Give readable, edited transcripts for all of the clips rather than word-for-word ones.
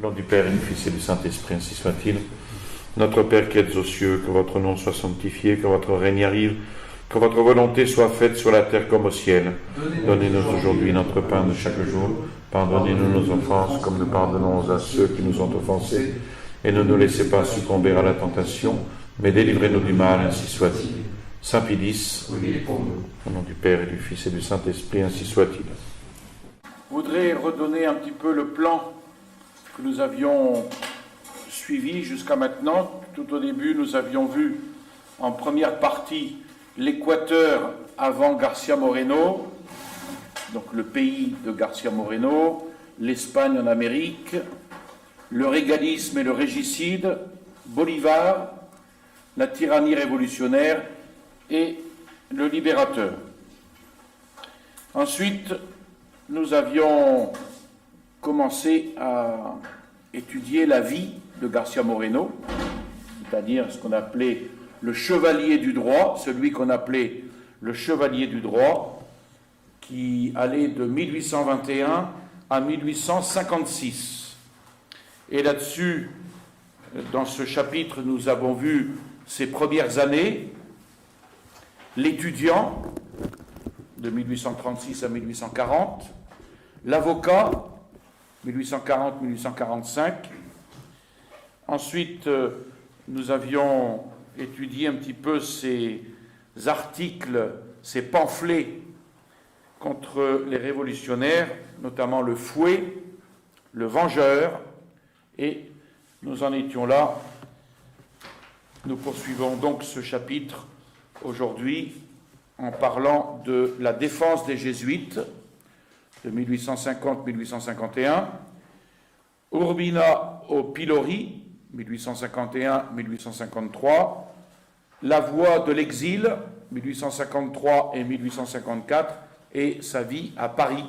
Au nom du Père et du Fils et du Saint-Esprit, ainsi soit-il. Notre Père qui êtes aux cieux, que votre nom soit sanctifié, que votre règne arrive, que votre volonté soit faite sur la terre comme au ciel. Donnez-nous aujourd'hui notre pain de chaque jour. Pardonnez-nous nos offenses, comme nous pardonnons à ceux qui nous ont offensés. Et ne nous laissez pas succomber à la tentation, mais délivrez-nous du mal, ainsi soit-il. Saint Pilice, au nom du Père et du Fils et du Saint-Esprit, ainsi soit-il. Je voudrais redonner un petit peu le plan que nous avions suivi jusqu'à maintenant. Tout au début, nous avions vu en première partie l'Équateur avant García Moreno, donc le pays de García Moreno, l'Espagne en Amérique, le régalisme et le régicide, Bolivar, la tyrannie révolutionnaire et le libérateur. Ensuite, nous avions commencé à étudier la vie de García Moreno, c'est-à-dire ce qu'on appelait le chevalier du droit, celui qu'on appelait le chevalier du droit, qui allait de 1821 à 1856. Et là-dessus, dans ce chapitre, nous avons vu ses premières années, l'étudiant de 1836 à 1840, l'avocat 1840-1845. Ensuite, nous avions étudié un petit peu ces articles, ces pamphlets contre les révolutionnaires, notamment le Fouet, le Vengeur, et nous en étions là. Nous poursuivons donc ce chapitre aujourd'hui en parlant de la défense des Jésuites de 1850-1851, Urbina au pilori, 1851-1853, la voie de l'exil, 1853 et 1854, et sa vie à Paris,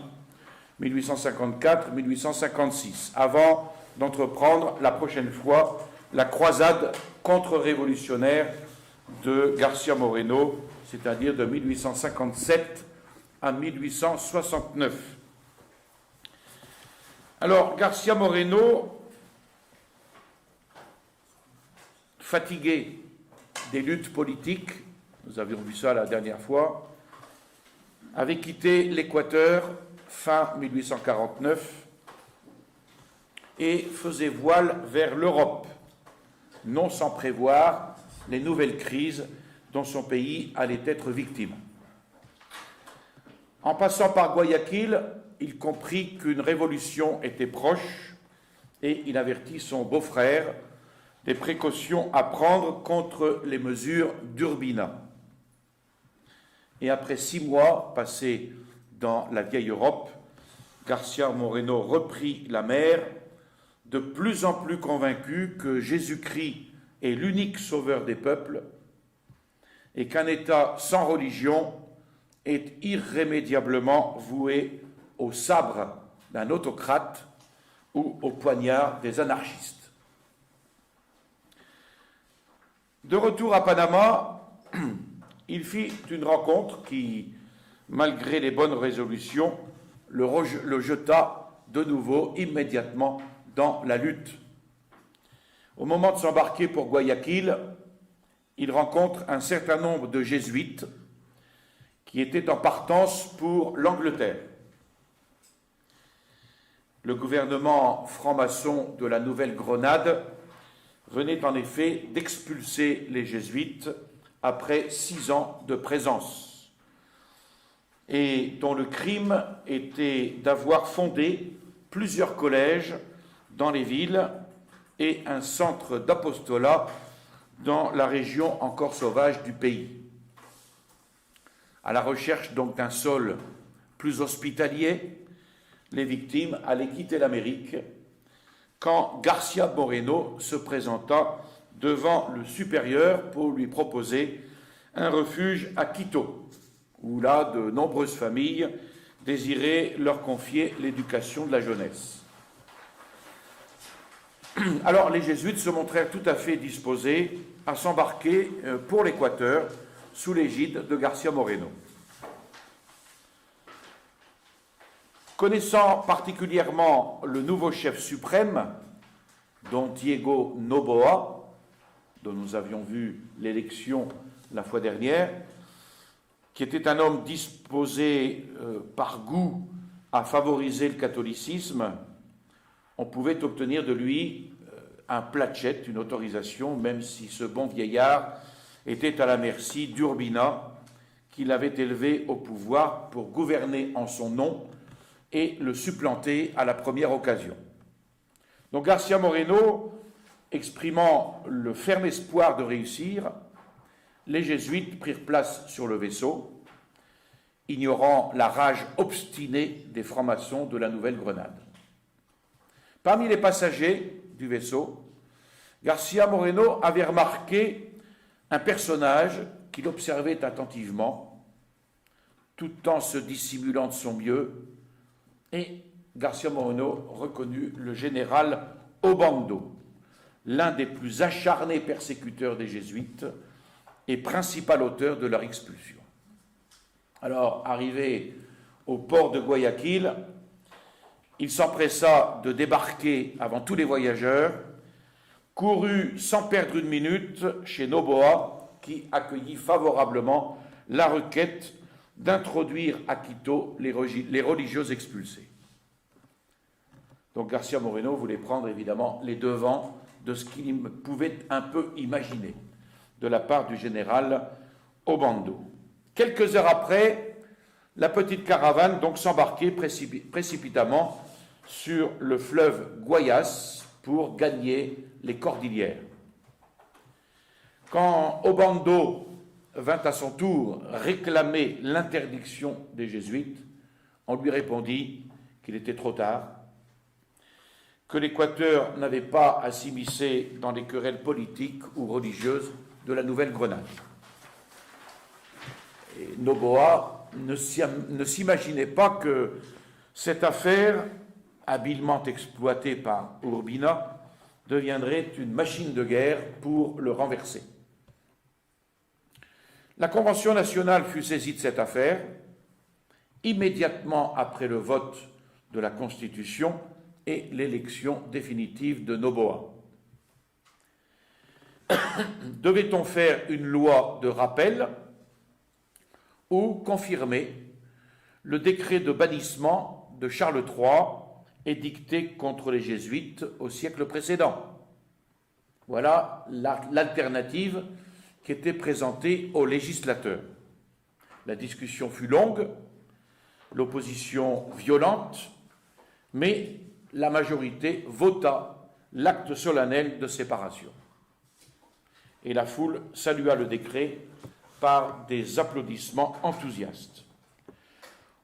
1854-1856, avant d'entreprendre la prochaine fois la croisade contre-révolutionnaire de García Moreno, c'est-à-dire de 1857 à 1869. Alors, García Moreno, fatigué des luttes politiques, nous avions vu ça la dernière fois, avait quitté l'Équateur fin 1849 et faisait voile vers l'Europe, non sans prévoir les nouvelles crises dont son pays allait être victime. En passant par Guayaquil, il comprit qu'une révolution était proche et il avertit son beau-frère des précautions à prendre contre les mesures d'Urbina. Et après 6 mois passés dans la vieille Europe, García Moreno reprit la mer, de plus en plus convaincu que Jésus-Christ est l'unique sauveur des peuples et qu'un État sans religion est irrémédiablement voué au sabre d'un autocrate ou au poignard des anarchistes. De retour à Panama, il fit une rencontre qui, malgré les bonnes résolutions, le jeta de nouveau immédiatement dans la lutte. Au moment de s'embarquer pour Guayaquil, il rencontre un certain nombre de jésuites qui étaient en partance pour l'Angleterre. Le gouvernement franc-maçon de la Nouvelle-Grenade venait en effet d'expulser les jésuites après 6 ans de présence, et dont le crime était d'avoir fondé plusieurs collèges dans les villes et un centre d'apostolat dans la région encore sauvage du pays. À la recherche donc d'un sol plus hospitalier, les victimes allaient quitter l'Amérique quand García Moreno se présenta devant le supérieur pour lui proposer un refuge à Quito, où là de nombreuses familles désiraient leur confier l'éducation de la jeunesse. Alors les jésuites se montrèrent tout à fait disposés à s'embarquer pour l'Équateur sous l'égide de García Moreno. Connaissant particulièrement le nouveau chef suprême, dont Diego Noboa, dont nous avions vu l'élection la fois dernière, qui était un homme disposé par goût à favoriser le catholicisme, on pouvait obtenir de lui un placet, une autorisation, même si ce bon vieillard était à la merci d'Urbina, qui l'avait élevé au pouvoir pour gouverner en son nom et le supplanter à la première occasion. Donc García Moreno, exprimant le ferme espoir de réussir, les jésuites prirent place sur le vaisseau, ignorant la rage obstinée des francs-maçons de la Nouvelle-Grenade. Parmi les passagers du vaisseau, García Moreno avait remarqué un personnage qu'il observait attentivement, tout en se dissimulant de son mieux, et García Moreno reconnut le général Obando, l'un des plus acharnés persécuteurs des jésuites et principal auteur de leur expulsion. Alors, arrivé au port de Guayaquil, il s'empressa de débarquer avant tous les voyageurs, courut sans perdre une minute chez Noboa, qui accueillit favorablement la requête d'introduire à Quito les religieux expulsés. Donc García Moreno voulait prendre évidemment les devants de ce qu'il pouvait un peu imaginer de la part du général Obando. Quelques heures après, la petite caravane donc s'embarquait précipitamment sur le fleuve Guayas pour gagner les Cordillères. Quand Obando vint à son tour réclamer l'interdiction des jésuites, on lui répondit qu'il était trop tard, que l'Équateur n'avait pas à s'immiscer dans les querelles politiques ou religieuses de la Nouvelle-Grenade. Et Noboa ne s'imaginait pas que cette affaire, habilement exploitée par Urbina, deviendrait une machine de guerre pour le renverser. La Convention nationale fut saisie de cette affaire immédiatement après le vote de la Constitution et l'élection définitive de Noboa. Devait-on faire une loi de rappel ou confirmer le décret de bannissement de Charles III édicté contre les jésuites au siècle précédent? Voilà l'alternative qui était présentée aux législateurs. La discussion fut longue, l'opposition violente, mais la majorité vota l'acte solennel de séparation. Et la foule salua le décret par des applaudissements enthousiastes.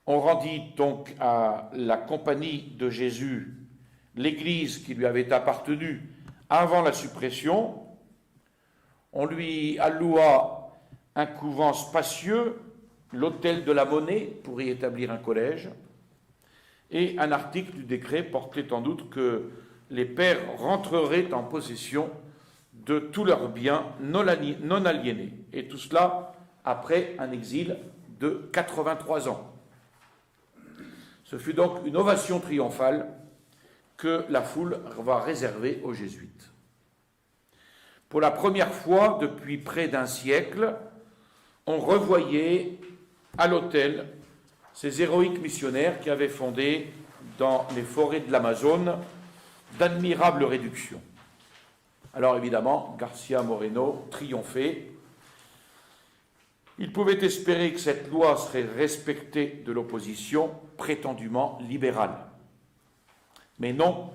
On rendit donc à la Compagnie de Jésus l'église qui lui avait appartenu avant la suppression. On lui alloua un couvent spacieux, l'hôtel de la Monnaie pour y établir un collège, et un article du décret portait en doute que les pères rentreraient en possession de tous leurs biens non aliénés, et tout cela après un exil de 83 ans. Ce fut donc une ovation triomphale que la foule va réserver aux jésuites. Pour la première fois depuis près d'un siècle, on revoyait à l'autel ces héroïques missionnaires qui avaient fondé dans les forêts de l'Amazone d'admirables réductions. Alors évidemment, García Moreno triomphait. Il pouvait espérer que cette loi serait respectée de l'opposition prétendument libérale. Mais non,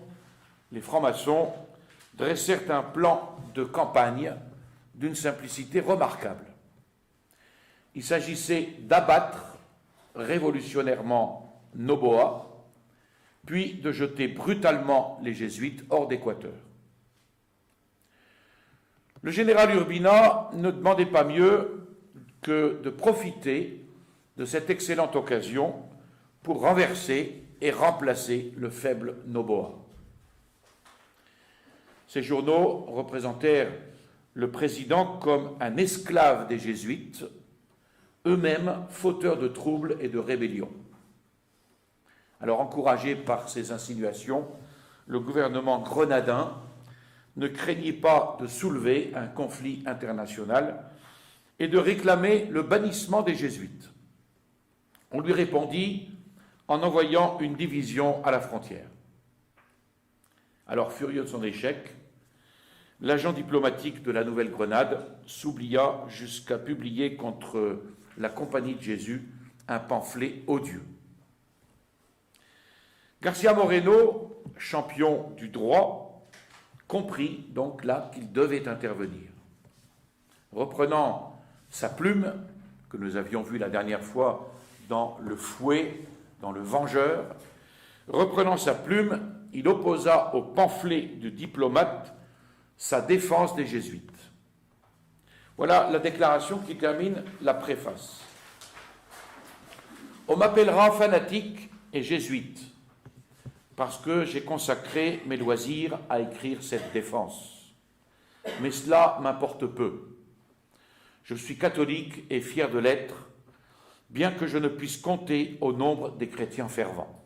les francs-maçons dressèrent un plan de campagne d'une simplicité remarquable. Il s'agissait d'abattre révolutionnairement Noboa, puis de jeter brutalement les jésuites hors d'Équateur. Le général Urbina ne demandait pas mieux que de profiter de cette excellente occasion pour renverser et remplacer le faible Noboa. Ces journaux représentèrent le président comme un esclave des jésuites, eux-mêmes fauteurs de troubles et de rébellions. Alors, encouragé par ces insinuations, le gouvernement grenadin ne craignait pas de soulever un conflit international et de réclamer le bannissement des jésuites. On lui répondit en envoyant une division à la frontière. Alors, furieux de son échec, l'agent diplomatique de la Nouvelle-Grenade s'oublia jusqu'à publier contre la Compagnie de Jésus un pamphlet odieux. García Moreno, champion du droit, comprit donc là qu'il devait intervenir. Reprenant sa plume, que nous avions vue la dernière fois dans Le Fouet, dans Le Vengeur, reprenant sa plume, il opposa au pamphlet du diplomate sa défense des jésuites. Voilà la déclaration qui termine la préface. On m'appellera fanatique et jésuite parce que j'ai consacré mes loisirs à écrire cette défense. Mais cela m'importe peu. Je suis catholique et fier de l'être, bien que je ne puisse compter au nombre des chrétiens fervents.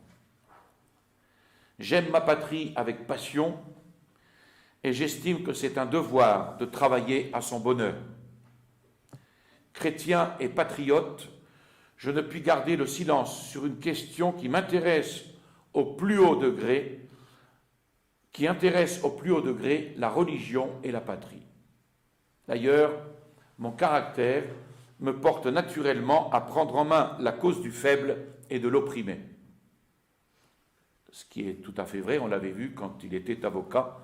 J'aime ma patrie avec passion et j'estime que c'est un devoir de travailler à son bonheur. Chrétien et patriote, je ne puis garder le silence sur une question qui m'intéresse au plus haut degré, la religion et la patrie. D'ailleurs, mon caractère me porte naturellement à prendre en main la cause du faible et de l'opprimé. Ce qui est tout à fait vrai, on l'avait vu quand il était avocat,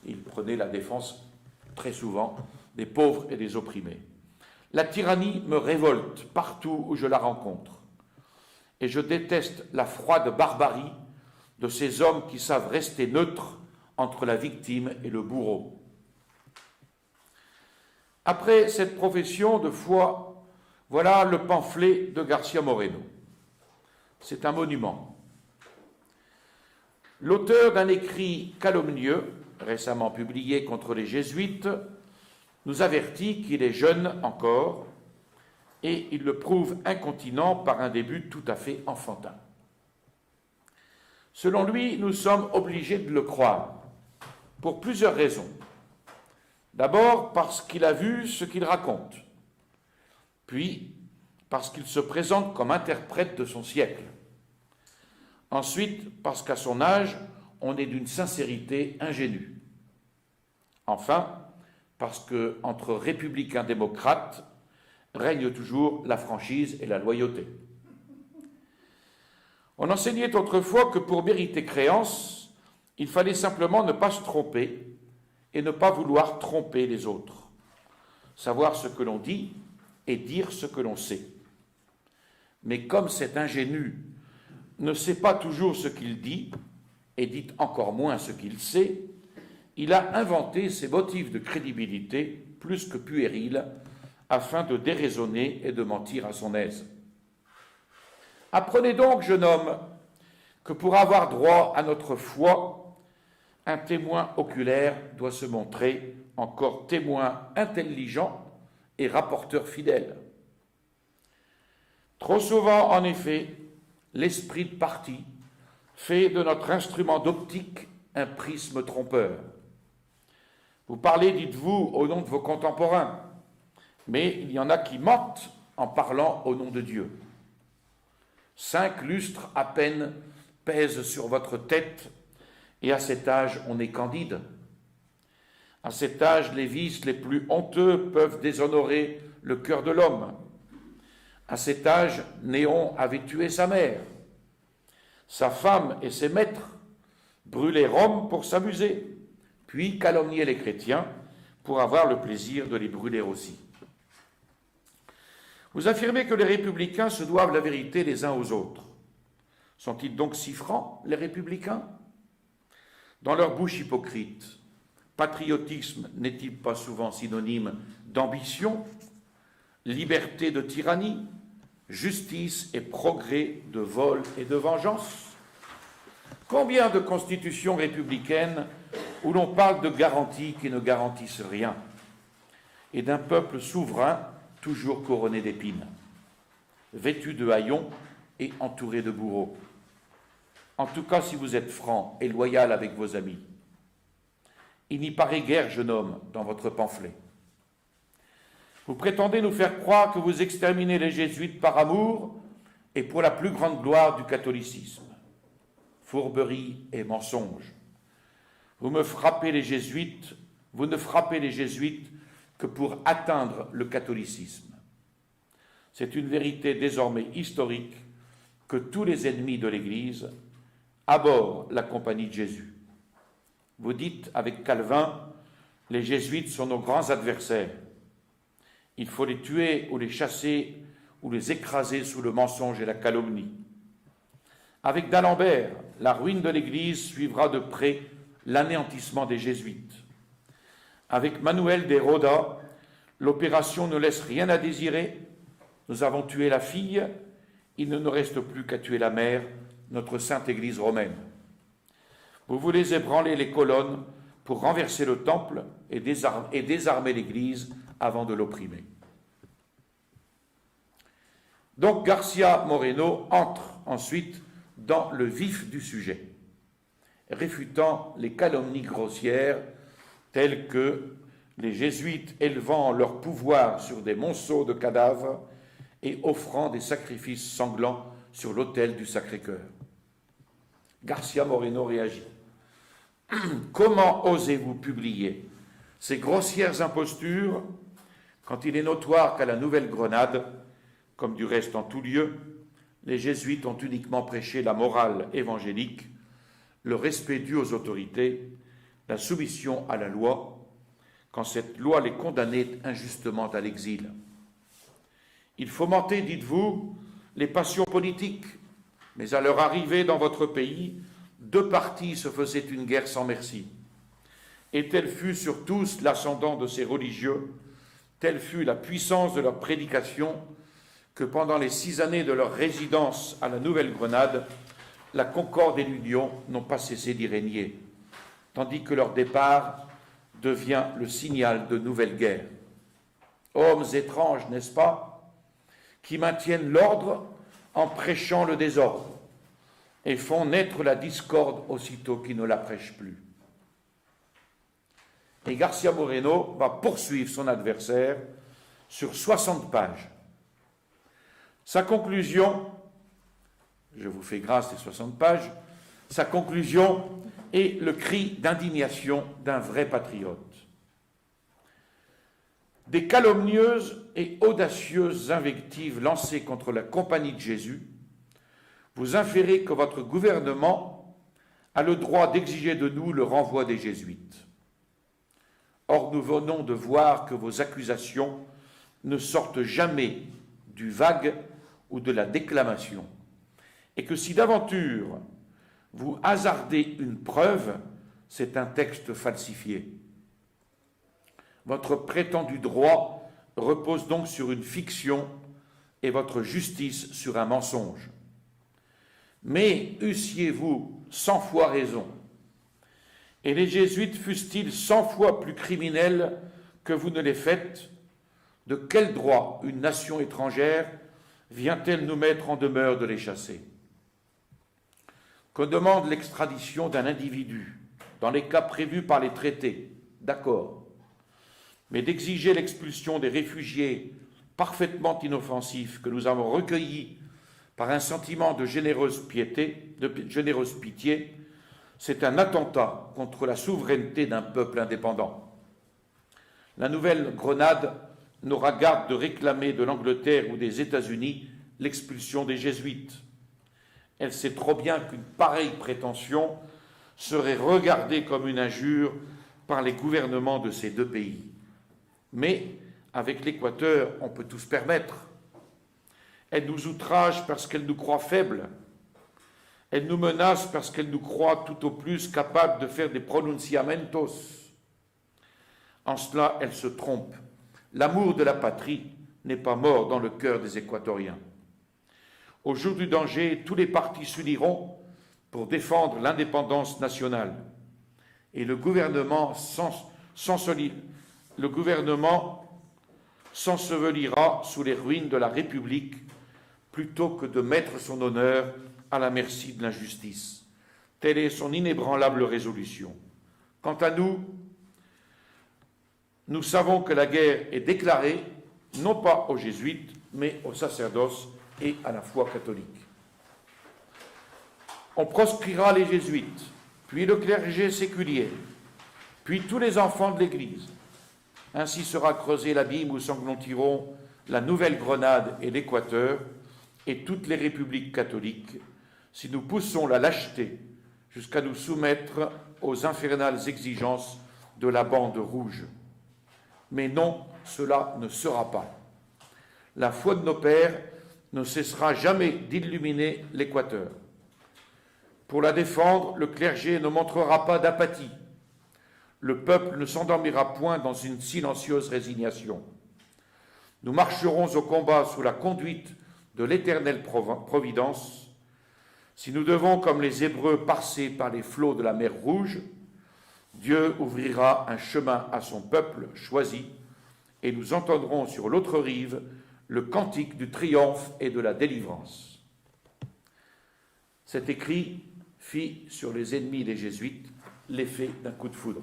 il prenait la défense très souvent des pauvres et des opprimés. La tyrannie me révolte partout où je la rencontre. Et je déteste la froide barbarie de ces hommes qui savent rester neutres entre la victime et le bourreau. Après cette profession de foi, voilà le pamphlet de García Moreno. C'est un monument. L'auteur d'un écrit calomnieux, récemment publié contre les jésuites, nous avertit qu'il est jeune encore, et il le prouve incontinent par un début tout à fait enfantin. Selon lui, nous sommes obligés de le croire, pour plusieurs raisons. D'abord parce qu'il a vu ce qu'il raconte, puis parce qu'il se présente comme interprète de son siècle. Ensuite, parce qu'à son âge, on est d'une sincérité ingénue. Enfin, parce qu'entre républicains démocrates règne toujours la franchise et la loyauté. On enseignait autrefois que pour mériter créance, il fallait simplement ne pas se tromper et ne pas vouloir tromper les autres, savoir ce que l'on dit et dire ce que l'on sait. Mais comme cet ingénu ne sait pas toujours ce qu'il dit, et dit encore moins ce qu'il sait, il a inventé ses motifs de crédibilité plus que puérils afin de déraisonner et de mentir à son aise. Apprenez donc, jeune homme, que pour avoir droit à notre foi, un témoin oculaire doit se montrer encore témoin intelligent et rapporteur fidèle. Trop souvent, en effet, l'esprit de parti fait de notre instrument d'optique un prisme trompeur. Vous parlez, dites-vous, au nom de vos contemporains, mais il y en a qui mentent en parlant au nom de Dieu. 5 lustres à peine pèsent sur votre tête, et à cet âge, on est candide. À cet âge, les vices les plus honteux peuvent déshonorer le cœur de l'homme. À cet âge, Néon avait tué sa mère. Sa femme et ses maîtres brûlaient Rome pour s'amuser, puis calomniaient les chrétiens pour avoir le plaisir de les brûler aussi. Vous affirmez que les républicains se doivent la vérité les uns aux autres. Sont-ils donc si francs, les républicains? Dans leur bouche hypocrite, patriotisme n'est-il pas souvent synonyme d'ambition, liberté de tyrannie, justice et progrès de vol et de vengeance? Combien de constitutions républicaines où l'on parle de garanties qui ne garantissent rien, et d'un peuple souverain toujours couronné d'épines, vêtu de haillons et entouré de bourreaux. En tout cas, si vous êtes franc et loyal avec vos amis. Il n'y paraît guère, jeune homme, dans votre pamphlet. Vous prétendez nous faire croire que vous exterminez les jésuites par amour et pour la plus grande gloire du catholicisme. Fourberie et mensonge. Vous ne frappez les jésuites que pour atteindre le catholicisme. C'est une vérité désormais historique que tous les ennemis de l'Église abhorrent la compagnie de Jésus. Vous dites avec Calvin, les jésuites sont nos grands adversaires. Il faut les tuer ou les chasser ou les écraser sous le mensonge et la calomnie. Avec d'Alembert, la ruine de l'Église suivra de près l'anéantissement des jésuites. Avec Manuel de Roda, l'opération ne laisse rien à désirer. Nous avons tué la fille, il ne nous reste plus qu'à tuer la mère, notre sainte Église romaine. Vous voulez ébranler les colonnes pour renverser le temple et désarmer l'Église avant de l'opprimer. Donc Garcia Moreno entre ensuite dans le vif du sujet, réfutant les calomnies grossières telles que les jésuites élevant leur pouvoir sur des monceaux de cadavres et offrant des sacrifices sanglants sur l'autel du Sacré-Cœur. Garcia Moreno réagit. Comment osez-vous publier ces grossières impostures quand il est notoire qu'à la Nouvelle-Grenade, comme du reste en tout lieu, les jésuites ont uniquement prêché la morale évangélique, le respect dû aux autorités, la soumission à la loi, quand cette loi les condamnait injustement à l'exil. Il fomentait, dites-vous, les passions politiques, mais à leur arrivée dans votre pays, deux partis se faisaient une guerre sans merci. Et tel fut sur tous l'ascendant de ces religieux, telle fut la puissance de leur prédication, que pendant les 6 années de leur résidence à la Nouvelle-Grenade, la concorde et l'union n'ont pas cessé d'y régner, tandis que leur départ devient le signal de nouvelles guerres. Hommes étranges, n'est-ce pas, qui maintiennent l'ordre en prêchant le désordre et font naître la discorde aussitôt qu'ils ne la prêchent plus. Et Garcia Moreno va poursuivre son adversaire sur 60 pages. Sa conclusion, je vous fais grâce des 60 pages, sa conclusion est le cri d'indignation d'un vrai patriote. Des calomnieuses et audacieuses invectives lancées contre la compagnie de Jésus, vous inférez que votre gouvernement a le droit d'exiger de nous le renvoi des jésuites. Or, nous venons de voir que vos accusations ne sortent jamais du vague ou de la déclamation, et que si d'aventure vous hasardez une preuve, c'est un texte falsifié. Votre prétendu droit repose donc sur une fiction et votre justice sur un mensonge. Mais eussiez-vous 100 fois raison, et les jésuites fussent-ils 100 fois plus criminels que vous ne les faites, de quel droit une nation étrangère vient-elle nous mettre en demeure de les chasser? Que demande l'extradition d'un individu dans les cas prévus par les traités, d'accord, mais d'exiger l'expulsion des réfugiés parfaitement inoffensifs que nous avons recueillis par un sentiment de généreuse pitié, c'est un attentat contre la souveraineté d'un peuple indépendant. La Nouvelle-Grenade n'aura garde de réclamer de l'Angleterre ou des États-Unis l'expulsion des jésuites. Elle sait trop bien qu'une pareille prétention serait regardée comme une injure par les gouvernements de ces deux pays. Mais avec l'Équateur, on peut tout se permettre. Elle nous outrage parce qu'elle nous croit faibles. Elle nous menace parce qu'elle nous croit tout au plus capables de faire des pronunciamentos. En cela, elle se trompe. L'amour de la patrie n'est pas mort dans le cœur des Équatoriens. Au jour du danger, tous les partis s'uniront pour défendre l'indépendance nationale. Et le gouvernement s'ensevelira sous les ruines de la République plutôt que de mettre son honneur à la merci de l'injustice. Telle est son inébranlable résolution. Quant à nous, nous savons que la guerre est déclarée, non pas aux jésuites, mais au sacerdoce et à la foi catholique. On proscrira les jésuites, puis le clergé séculier, puis tous les enfants de l'Église. Ainsi sera creusé l'abîme où s'engloutiront la Nouvelle-Grenade et l'Équateur et toutes les républiques catholiques, si nous poussons la lâcheté jusqu'à nous soumettre aux infernales exigences de la bande rouge. Mais non, cela ne sera pas. La foi de nos pères ne cessera jamais d'illuminer l'Équateur. Pour la défendre, le clergé ne montrera pas d'apathie. Le peuple ne s'endormira point dans une silencieuse résignation. Nous marcherons au combat sous la conduite de l'éternelle providence. Si nous devons, comme les Hébreux, passer par les flots de la mer Rouge, Dieu ouvrira un chemin à son peuple choisi, et nous entendrons sur l'autre rive le cantique du triomphe et de la délivrance. Cet écrit fit sur les ennemis des jésuites l'effet d'un coup de foudre.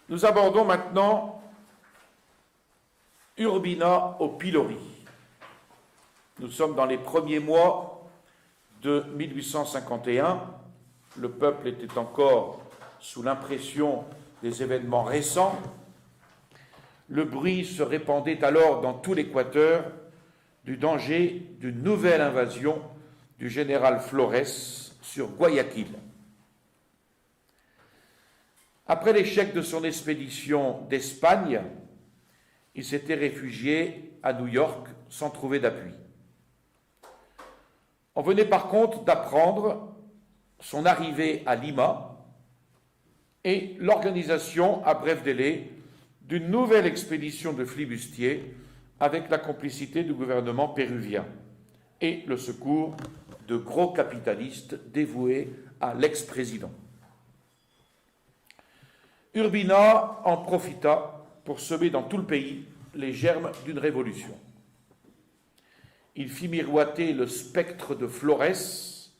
Nous abordons maintenant Urbina au pilori. Nous sommes dans les premiers mois de 1851. Le peuple était encore sous l'impression des événements récents. Le bruit se répandait alors dans tout l'Équateur du danger d'une nouvelle invasion du général Flores sur Guayaquil. Après l'échec de son expédition d'Espagne, il s'était réfugié à New York sans trouver d'appui. On venait par contre d'apprendre son arrivée à Lima et l'organisation à bref délai d'une nouvelle expédition de flibustiers avec la complicité du gouvernement péruvien et le secours de gros capitalistes dévoués à l'ex-président. Urbina en profita pour semer dans tout le pays les germes d'une révolution. Il fit miroiter le spectre de Flores,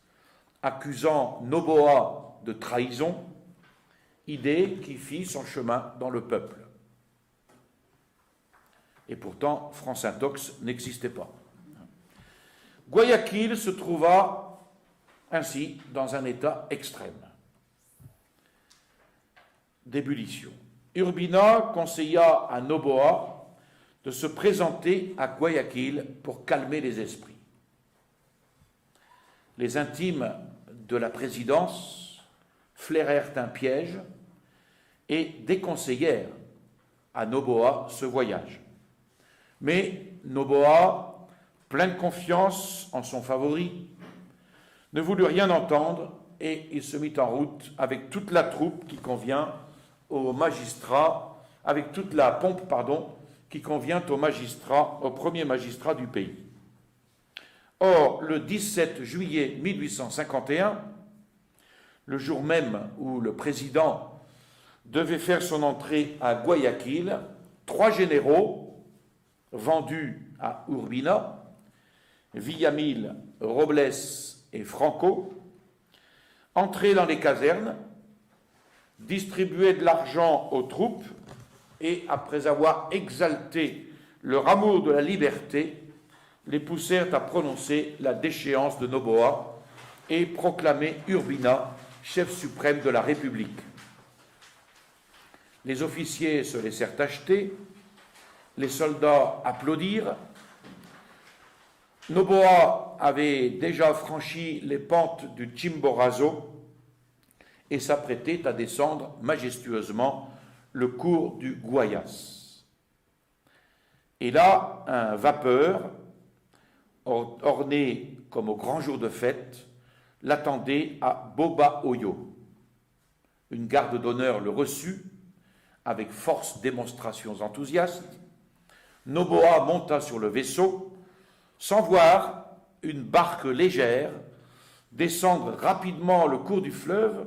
accusant Noboa de trahison, idée qui fit son chemin dans le peuple. Et pourtant, France Intox n'existait pas. Guayaquil se trouva ainsi dans un état extrême d'ébullition. Urbina conseilla à Noboa de se présenter à Guayaquil pour calmer les esprits. Les intimes de la présidence flairèrent un piège et déconseillèrent à Noboa ce voyage. Mais Noboa, plein de confiance en son favori, ne voulut rien entendre et il se mit en route avec toute la troupe qui convient au magistrat, avec toute la pompe, qui convient au premier magistrat du pays. Or, le 17 juillet 1851, le jour même où le président devait faire son entrée à Guayaquil, 3 généraux vendus à Urbina, Villamil, Robles et Franco, entraient dans les casernes, distribuaient de l'argent aux troupes et, après avoir exalté leur amour de la liberté, les poussèrent à prononcer la déchéance de Noboa et proclamer Urbina chef suprême de la République. Les officiers se laissèrent acheter, les soldats applaudirent. Noboa avait déjà franchi les pentes du Chimborazo et s'apprêtait à descendre majestueusement le cours du Guayas. Et là, un vapeur, orné comme au grand jour de fête, l'attendait à Boba Hoyo. Une garde d'honneur le reçut avec force démonstrations enthousiastes. Noboa monta sur le vaisseau sans voir une barque légère descendre rapidement le cours du fleuve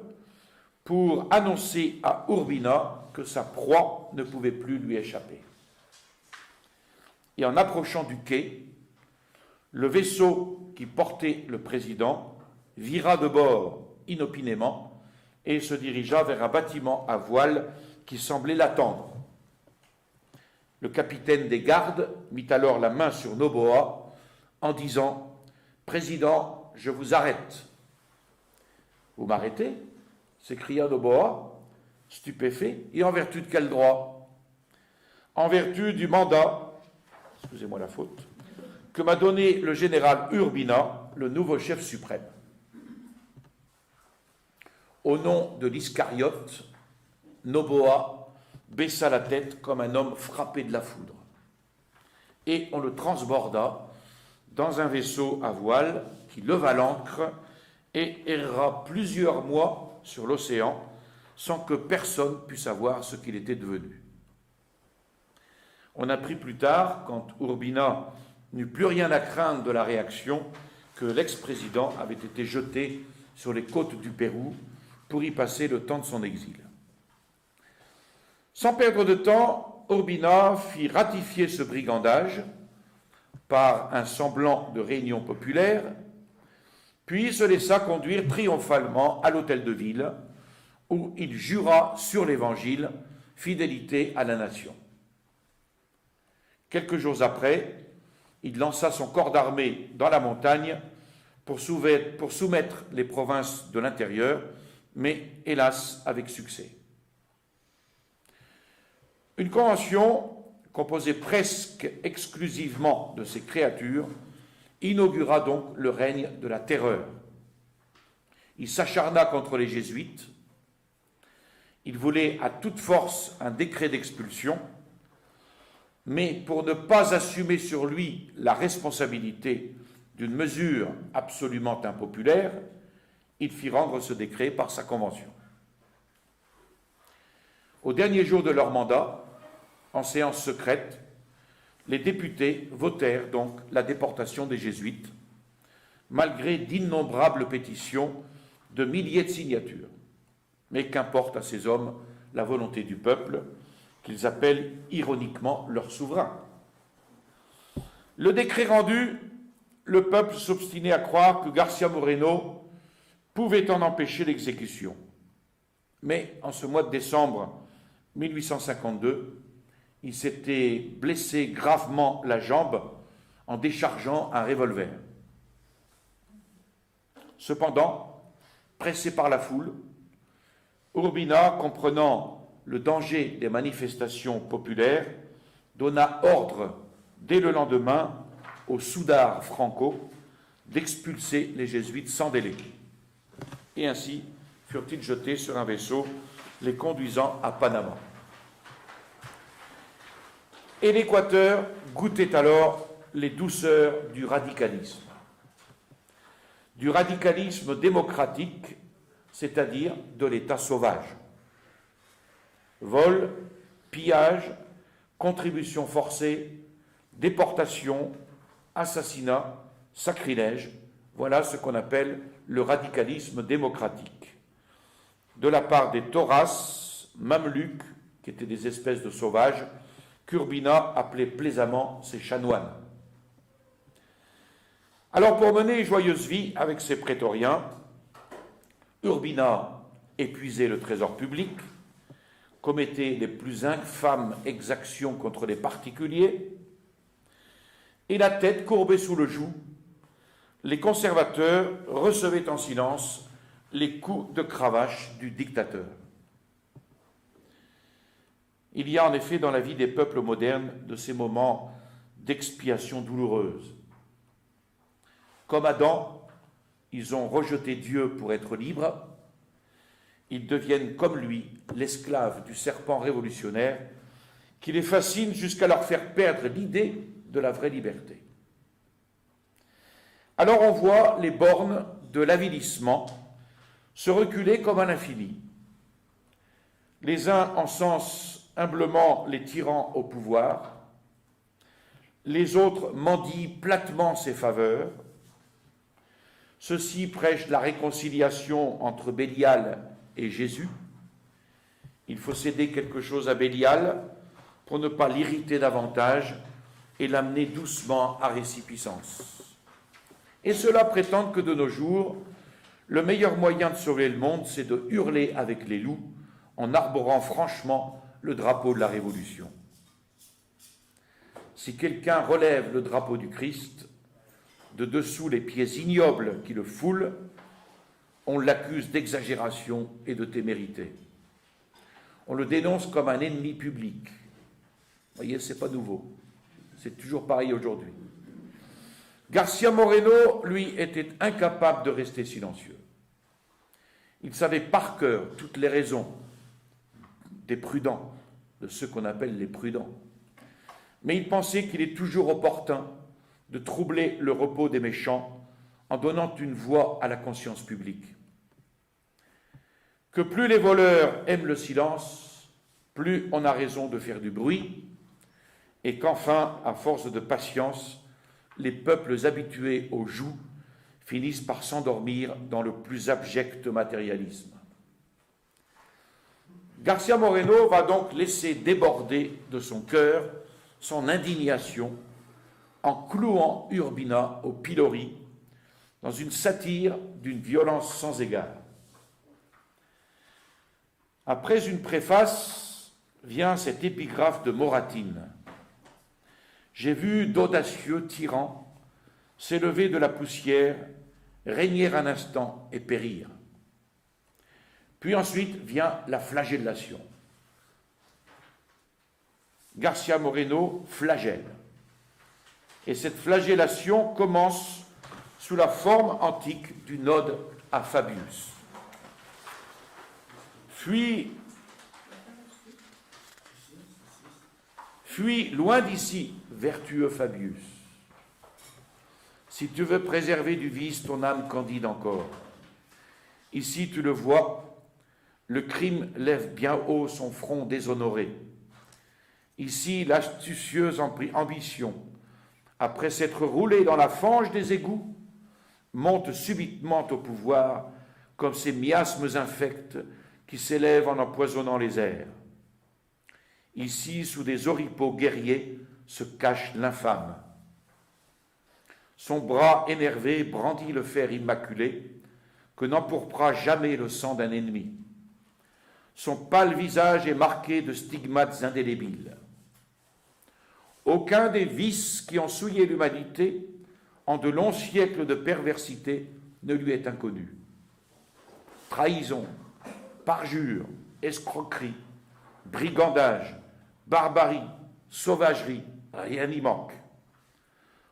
pour annoncer à Urbina que sa proie ne pouvait plus lui échapper. Et en approchant du quai, le vaisseau qui portait le président vira de bord inopinément et se dirigea vers un bâtiment à voile qui semblait l'attendre. Le capitaine des gardes mit alors la main sur Noboa en disant « Président, je vous arrête. »« Vous m'arrêtez » s'écria Noboa, stupéfait. « Et en vertu de quel droit ?»« En vertu du mandat, excusez-moi la faute, que m'a donné le général Urbina, le nouveau chef suprême. » Au nom de l'Iscariote, Noboa baissa la tête comme un homme frappé de la foudre. Et on le transborda dans un vaisseau à voile qui leva l'ancre et erra plusieurs mois sur l'océan sans que personne pût savoir ce qu'il était devenu. On apprit plus tard, quand Urbina n'eut plus rien à craindre de la réaction, que l'ex-président avait été jeté sur les côtes du Pérou pour y passer le temps de son exil. Sans perdre de temps, Urbina fit ratifier ce brigandage par un semblant de réunion populaire, puis se laissa conduire triomphalement à l'hôtel de ville, où il jura sur l'Évangile fidélité à la nation. Quelques jours après, il lança son corps d'armée dans la montagne pour soumettre les provinces de l'intérieur, mais hélas avec succès. Une convention, composée presque exclusivement de ces créatures, inaugura donc le règne de la terreur. Il s'acharna contre les jésuites, il voulait à toute force un décret d'expulsion, mais pour ne pas assumer sur lui la responsabilité d'une mesure absolument impopulaire, il fit rendre ce décret par sa convention. Au dernier jour de leur mandat, en séance secrète, les députés votèrent donc la déportation des jésuites, malgré d'innombrables pétitions de milliers de signatures. Mais qu'importe à ces hommes la volonté du peuple, qu'ils appellent ironiquement leur souverain. Le décret rendu, le peuple s'obstinait à croire que Garcia Moreno pouvait en empêcher l'exécution. Mais en ce mois de décembre 1852, il s'était blessé gravement la jambe en déchargeant un revolver. Cependant, pressé par la foule, Urbina, comprenant le danger des manifestations populaires, donna ordre dès le lendemain au soudard Franco d'expulser les jésuites sans délai. Et ainsi furent-ils jetés sur un vaisseau les conduisant à Panama. Et l'Équateur goûtait alors les douceurs du radicalisme démocratique, c'est-à-dire de l'État sauvage. Vol, pillage, contribution forcée, déportation, assassinat, sacrilège, voilà ce qu'on appelle le radicalisme démocratique. De la part des Tauras, Mameluks, qui étaient des espèces de sauvages, qu'Urbina appelait plaisamment ses chanoines. Alors, pour mener joyeuse vie avec ses prétoriens, Urbina épuisait le trésor public, commettait les plus infâmes exactions contre les particuliers, et la tête courbée sous le joug, les conservateurs recevaient en silence les coups de cravache du dictateur. Il y a en effet dans la vie des peuples modernes de ces moments d'expiation douloureuse. Comme Adam, ils ont rejeté Dieu pour être libres, ils deviennent comme lui l'esclave du serpent révolutionnaire qui les fascine jusqu'à leur faire perdre l'idée de la vraie liberté. Alors on voit les bornes de l'avilissement se reculer comme à l'infini. Les uns encensent humblement les tyrans au pouvoir, les autres mendient platement ses faveurs, ceux-ci prêchent la réconciliation entre Bélial et Jésus. Il faut céder quelque chose à Bélial pour ne pas l'irriter davantage et l'amener doucement à résipiscence. Et ceux-là prétendent que de nos jours, le meilleur moyen de sauver le monde, c'est de hurler avec les loups en arborant franchement le drapeau de la Révolution. Si quelqu'un relève le drapeau du Christ, de dessous les pieds ignobles qui le foulent, on l'accuse d'exagération et de témérité. On le dénonce comme un ennemi public. Vous voyez, ce n'est pas nouveau. C'est toujours pareil aujourd'hui. García Moreno, lui, était incapable de rester silencieux. Il savait par cœur toutes les raisons des prudents, de ceux qu'on appelle les prudents. Mais il pensait qu'il est toujours opportun de troubler le repos des méchants en donnant une voix à la conscience publique. Que plus les voleurs aiment le silence, plus on a raison de faire du bruit, et qu'enfin, à force de patience, les peuples habitués au joug finissent par s'endormir dans le plus abject matérialisme. García Moreno va donc laisser déborder de son cœur son indignation en clouant Urbina au pilori dans une satire d'une violence sans égard. Après une préface vient cette épigraphe de Moratine. J'ai vu d'audacieux tyrans s'élever de la poussière, régner un instant et périr. Puis ensuite vient la flagellation. García Moreno flagelle. Et cette flagellation commence sous la forme antique d'une ode à Fabius. Fuis loin d'ici, vertueux Fabius. Si tu veux préserver du vice ton âme candide encore. Ici, tu le vois, le crime lève bien haut son front déshonoré. Ici, l'astucieuse ambition, après s'être roulée dans la fange des égouts, monte subitement au pouvoir comme ces miasmes infects qui s'élèvent en empoisonnant les airs. Ici, sous des oripeaux guerriers, se cache l'infâme. Son bras énervé brandit le fer immaculé que n'empourpra jamais le sang d'un ennemi. Son pâle visage est marqué de stigmates indélébiles. Aucun des vices qui ont souillé l'humanité en de longs siècles de perversité ne lui est inconnu. Trahison, parjure, escroquerie, brigandage, barbarie, sauvagerie, rien n'y manque.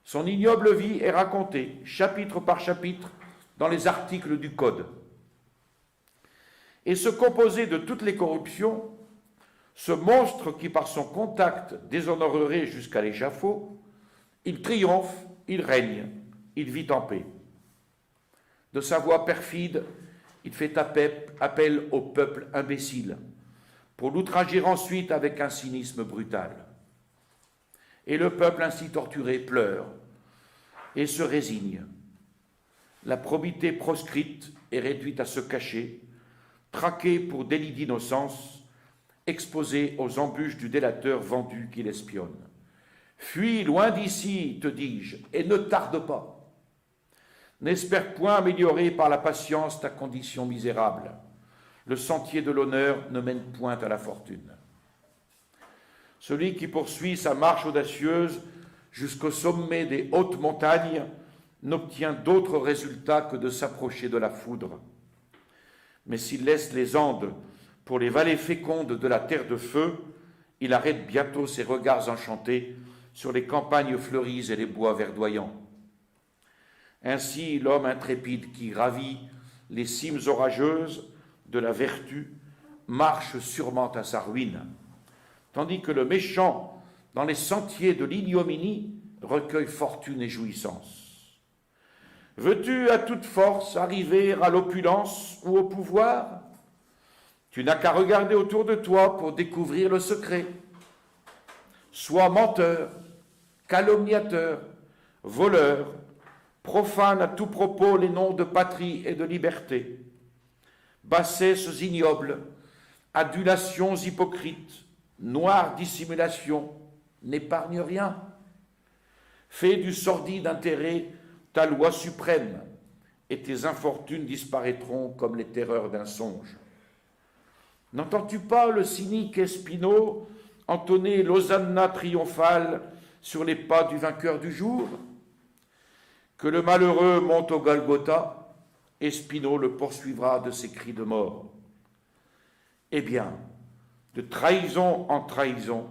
Son ignoble vie est racontée, chapitre par chapitre, dans les articles du Code. Et se composer de toutes les corruptions, ce monstre qui, par son contact, déshonorerait jusqu'à l'échafaud, il triomphe, il règne, il vit en paix. De sa voix perfide, il fait appel au peuple imbécile, pour l'outrager ensuite avec un cynisme brutal. Et le peuple ainsi torturé pleure et se résigne. La probité proscrite est réduite à se cacher, traquée pour délit d'innocence, exposée aux embûches du délateur vendu qui l'espionne. Fuis loin d'ici, te dis-je, et ne tarde pas. N'espère point améliorer par la patience ta condition misérable. Le sentier de l'honneur ne mène point à la fortune. Celui qui poursuit sa marche audacieuse jusqu'au sommet des hautes montagnes n'obtient d'autre résultat que de s'approcher de la foudre. Mais s'il laisse les Andes pour les vallées fécondes de la terre de feu, il arrête bientôt ses regards enchantés sur les campagnes fleuries et les bois verdoyants. Ainsi, l'homme intrépide qui gravit les cimes orageuses de la vertu marche sûrement à sa ruine, tandis que le méchant, dans les sentiers de l'ignominie, recueille fortune et jouissance. Veux-tu à toute force arriver à l'opulence ou au pouvoir? Tu n'as qu'à regarder autour de toi pour découvrir le secret. Sois menteur, calomniateur, voleur, profane à tout propos les noms de patrie et de liberté, bassesses ignobles, adulations hypocrites, noire dissimulation, n'épargne rien. Fais du sordide intérêt ta loi suprême, et tes infortunes disparaîtront comme les terreurs d'un songe. N'entends-tu pas le cynique Espino entonner l'hosanna triomphale sur les pas du vainqueur du jour? Que le malheureux monte au Golgotha, Espino le poursuivra de ses cris de mort. Eh bien, de trahison en trahison,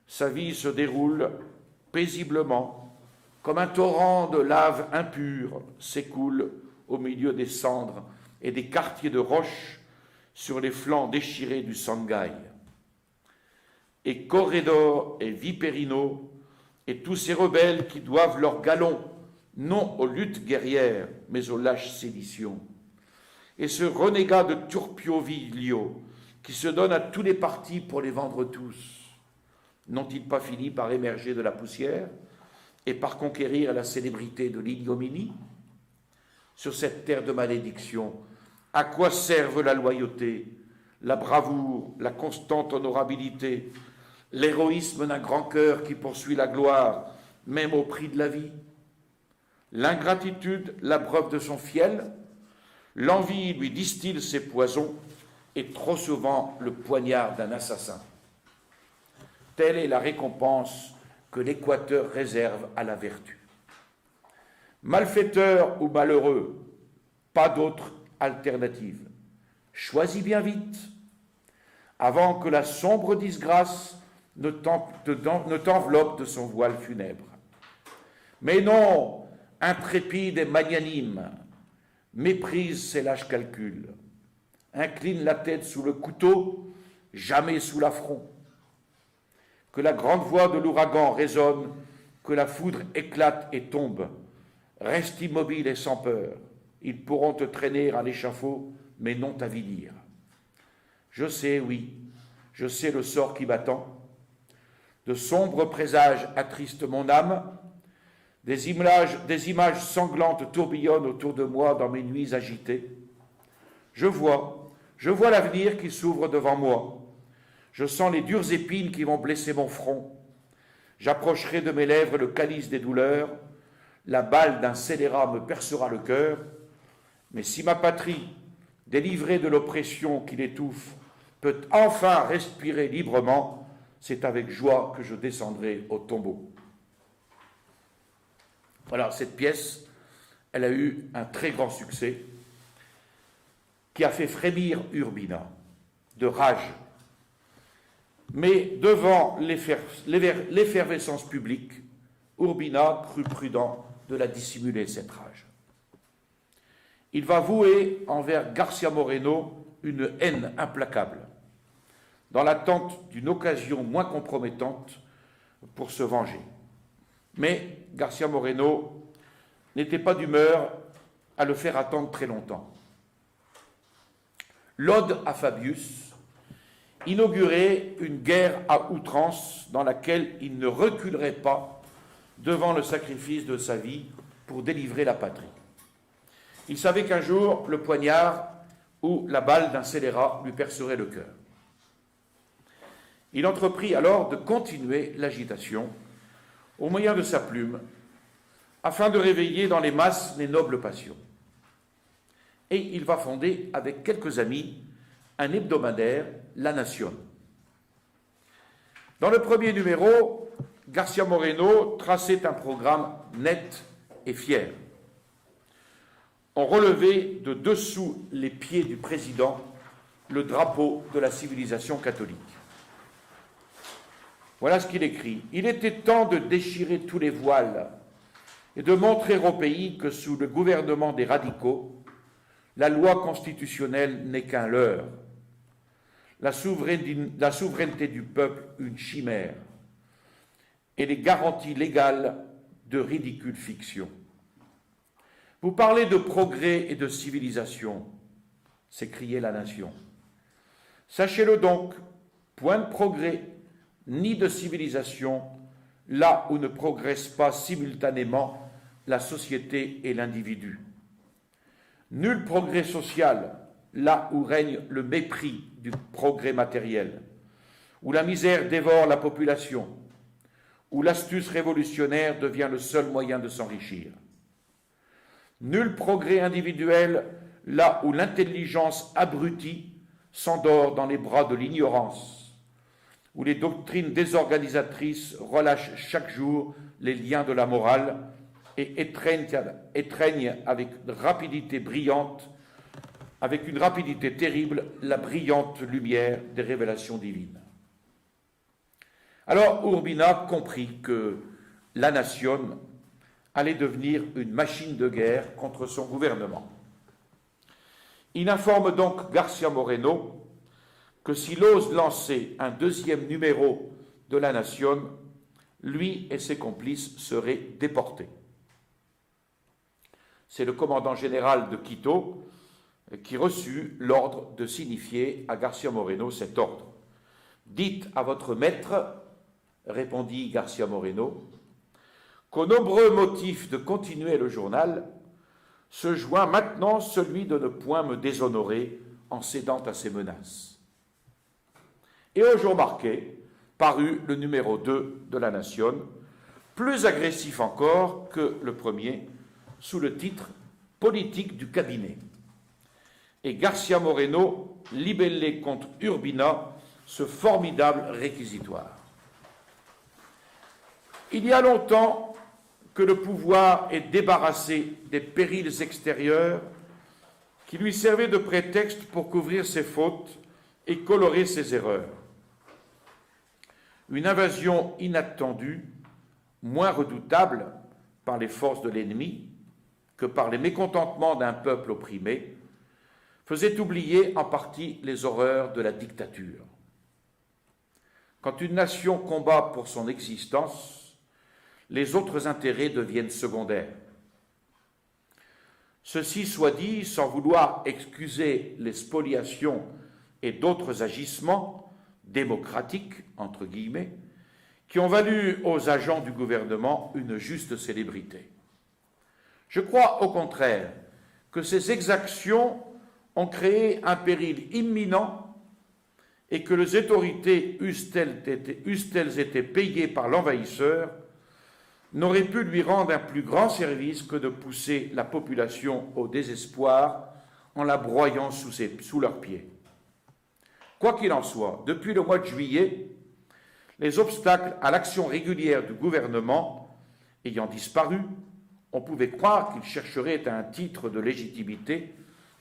sa vie se déroule paisiblement, comme un torrent de lave impure s'écoule au milieu des cendres et des quartiers de roches sur les flancs déchirés du Sanghaï. Et Corredor et Viperino et tous ces rebelles qui doivent leur galon non aux luttes guerrières, mais aux lâches séditions. Et ce renégat de Turpio Vilio, qui se donne à tous les partis pour les vendre tous, n'ont-ils pas fini par émerger de la poussière et par conquérir la célébrité de l'ignominie? Sur cette terre de malédiction, à quoi servent la loyauté, la bravoure, la constante honorabilité, l'héroïsme d'un grand cœur qui poursuit la gloire, même au prix de la vie? L'ingratitude, la preuve de son fiel, l'envie lui distille ses poisons, et trop souvent le poignard d'un assassin. Telle est la récompense que l'Équateur réserve à la vertu. Malfaiteur ou malheureux, pas d'autre alternative. Choisis bien vite, avant que la sombre disgrâce ne t'enveloppe de son voile funèbre. Mais non, intrépide et magnanime, méprise ses lâches calculs. Incline la tête sous le couteau, jamais sous l'affront. Que la grande voix de l'ouragan résonne, que la foudre éclate et tombe. Reste immobile et sans peur. Ils pourront te traîner à l'échafaud, mais non t'avilir. Je sais, oui, je sais le sort qui m'attend. De sombres présages attristent mon âme. Des images sanglantes tourbillonnent autour de moi dans mes nuits agitées. Je vois l'avenir qui s'ouvre devant moi. Je sens les dures épines qui vont blesser mon front. J'approcherai de mes lèvres le calice des douleurs. La balle d'un scélérat me percera le cœur. Mais si ma patrie, délivrée de l'oppression qui l'étouffe, peut enfin respirer librement, c'est avec joie que je descendrai au tombeau. Voilà, cette pièce, elle a eu un très grand succès qui a fait frémir Urbina de rage. Mais devant l'effervescence publique, Urbina crut prudent de la dissimuler, cette rage. Il va vouer envers Garcia Moreno une haine implacable, dans l'attente d'une occasion moins compromettante pour se venger. Mais Garcia Moreno n'était pas d'humeur à le faire attendre très longtemps. L'Ode à Fabius inaugurait une guerre à outrance dans laquelle il ne reculerait pas devant le sacrifice de sa vie pour délivrer la patrie. Il savait qu'un jour, le poignard ou la balle d'un scélérat lui percerait le cœur. Il entreprit alors de continuer l'agitation au moyen de sa plume, afin de réveiller dans les masses les nobles passions. Et il va fonder, avec quelques amis, un hebdomadaire, La Nation. Dans le premier numéro, Garcia Moreno traçait un programme net et fier. On relevait de dessous les pieds du président le drapeau de la civilisation catholique. Voilà ce qu'il écrit. « Il était temps de déchirer tous les voiles et de montrer au pays que sous le gouvernement des radicaux, la loi constitutionnelle n'est qu'un leurre, la souveraineté du peuple une chimère, et les garanties légales de ridicules fictions. Vous parlez de progrès et de civilisation, s'écriait la nation. Sachez-le donc, point de progrès ni de civilisation, là où ne progressent pas simultanément la société et l'individu. Nul progrès social, là où règne le mépris du progrès matériel, où la misère dévore la population, où l'astuce révolutionnaire devient le seul moyen de s'enrichir. Nul progrès individuel là où l'intelligence abrutie s'endort dans les bras de l'ignorance, où les doctrines désorganisatrices relâchent chaque jour les liens de la morale et étreignent avec une rapidité terrible, la brillante lumière des révélations divines. Alors Urbina comprit que la nation allait devenir une machine de guerre contre son gouvernement. Il informe donc Garcia Moreno que s'il ose lancer un deuxième numéro de la nation, lui et ses complices seraient déportés. C'est le commandant général de Quito qui reçut l'ordre de signifier à Garcia Moreno cet ordre. « Dites à votre maître, répondit Garcia Moreno, qu'aux nombreux motifs de continuer le journal se joint maintenant celui de ne point me déshonorer en cédant à ses menaces. » Et au jour marqué, parut le numéro 2 de la Nation, plus agressif encore que le premier, sous le titre « Politique du cabinet ». Et Garcia Moreno libellait contre Urbina ce formidable réquisitoire. Il y a longtemps que le pouvoir est débarrassé des périls extérieurs qui lui servaient de prétexte pour couvrir ses fautes et colorer ses erreurs. Une invasion inattendue, moins redoutable par les forces de l'ennemi que par les mécontentements d'un peuple opprimé, faisait oublier en partie les horreurs de la dictature. Quand une nation combat pour son existence, les autres intérêts deviennent secondaires. Ceci soit dit sans vouloir excuser les spoliations et d'autres agissements démocratiques, entre guillemets, qui ont valu aux agents du gouvernement une juste célébrité. Je crois au contraire que ces exactions ont créé un péril imminent et que les autorités, eussent-elles été payées par l'envahisseur, n'auraient pu lui rendre un plus grand service que de pousser la population au désespoir en la broyant sous leurs pieds. Quoi qu'il en soit, depuis le mois de juillet, les obstacles à l'action régulière du gouvernement ayant disparu, on pouvait croire qu'il chercherait un titre de légitimité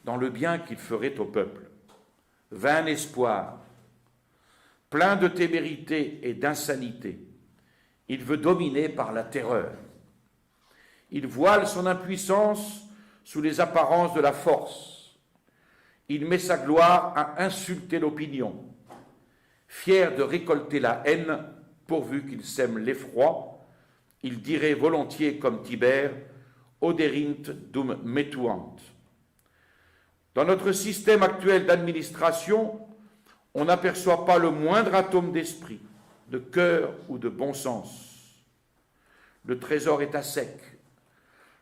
dans le bien qu'il ferait au peuple. Vain espoir, plein de témérité et d'insanité, il veut dominer par la terreur. Il voile son impuissance sous les apparences de la force. Il met sa gloire à insulter l'opinion, fier de récolter la haine pourvu qu'il sème l'effroi. Il dirait volontiers comme Tibère « Oderint dum metuant ». Dans notre système actuel d'administration, on n'aperçoit pas le moindre atome d'esprit, de cœur ou de bon sens. Le trésor est à sec,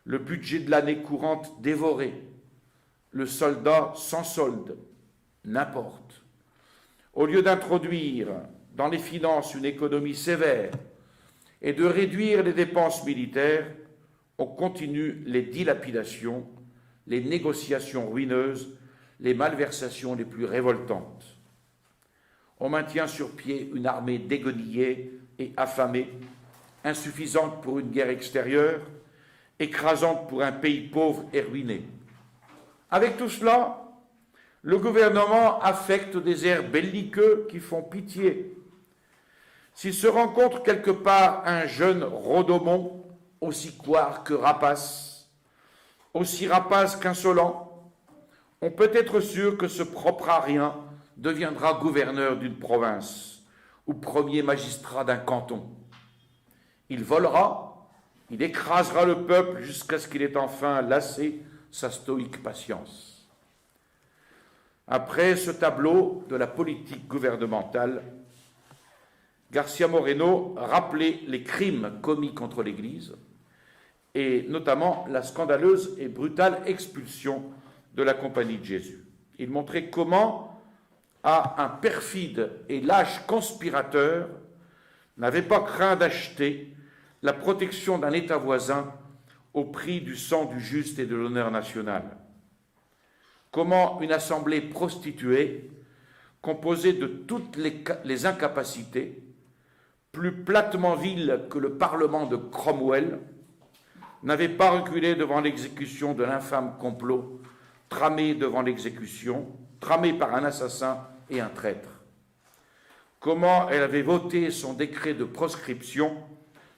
le budget de l'année courante dévoré, le soldat sans solde, n'importe. Au lieu d'introduire dans les finances une économie sévère et de réduire les dépenses militaires, on continue les dilapidations, les négociations ruineuses, les malversations les plus révoltantes. On maintient sur pied une armée déguenillée et affamée, insuffisante pour une guerre extérieure, écrasante pour un pays pauvre et ruiné. Avec tout cela, le gouvernement affecte des airs belliqueux qui font pitié. S'il se rencontre quelque part un jeune Rodomont, aussi couard que rapace, aussi rapace qu'insolent, on peut être sûr que ce propre à rien deviendra gouverneur d'une province ou premier magistrat d'un canton. Il volera, il écrasera le peuple jusqu'à ce qu'il ait enfin lassé sa stoïque patience. Après ce tableau de la politique gouvernementale, Garcia Moreno rappelait les crimes commis contre l'Église et notamment la scandaleuse et brutale expulsion de la Compagnie de Jésus. Il montrait comment un perfide et lâche conspirateur n'avait pas craint d'acheter la protection d'un État voisin au prix du sang du juste et de l'honneur national? Comment une assemblée prostituée, composée de toutes les incapacités, plus platement vile que le Parlement de Cromwell, n'avait pas reculé devant l'exécution de l'infâme complot tramé par un assassin et un traître? Comment elle avait voté son décret de proscription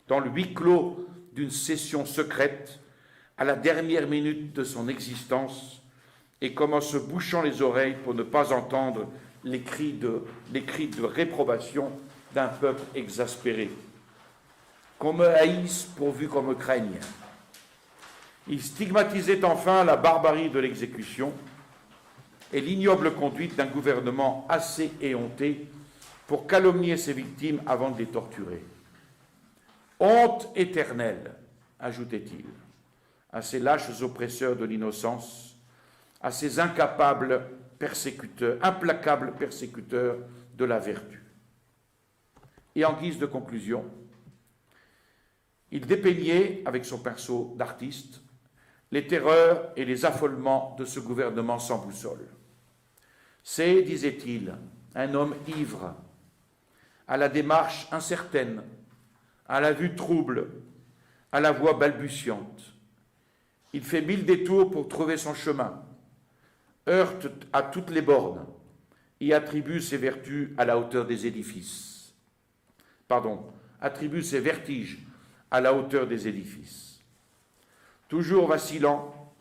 dans le huis clos d'une session secrète à la dernière minute de son existence, et comment, se bouchant les oreilles pour ne pas entendre les cris de réprobation d'un peuple exaspéré. Qu'on me haïsse pourvu qu'on me craigne. Il stigmatisait enfin la barbarie de l'exécution et l'ignoble conduite d'un gouvernement assez éhonté pour calomnier ses victimes avant de les torturer. Honte éternelle, ajoutait-il, à ces lâches oppresseurs de l'innocence, à ces implacables persécuteurs de la vertu. Et en guise de conclusion, il dépeignait, avec son pinceau d'artiste, les terreurs et les affolements de ce gouvernement sans boussole. C'est, disait-il, un homme ivre, à la démarche incertaine, à la vue trouble, à la voix balbutiante. Il fait 1000 détours pour trouver son chemin, heurte à toutes les bornes et attribue ses vertus à la hauteur des édifices. Attribue ses vertiges à la hauteur des édifices. Toujours vacillant,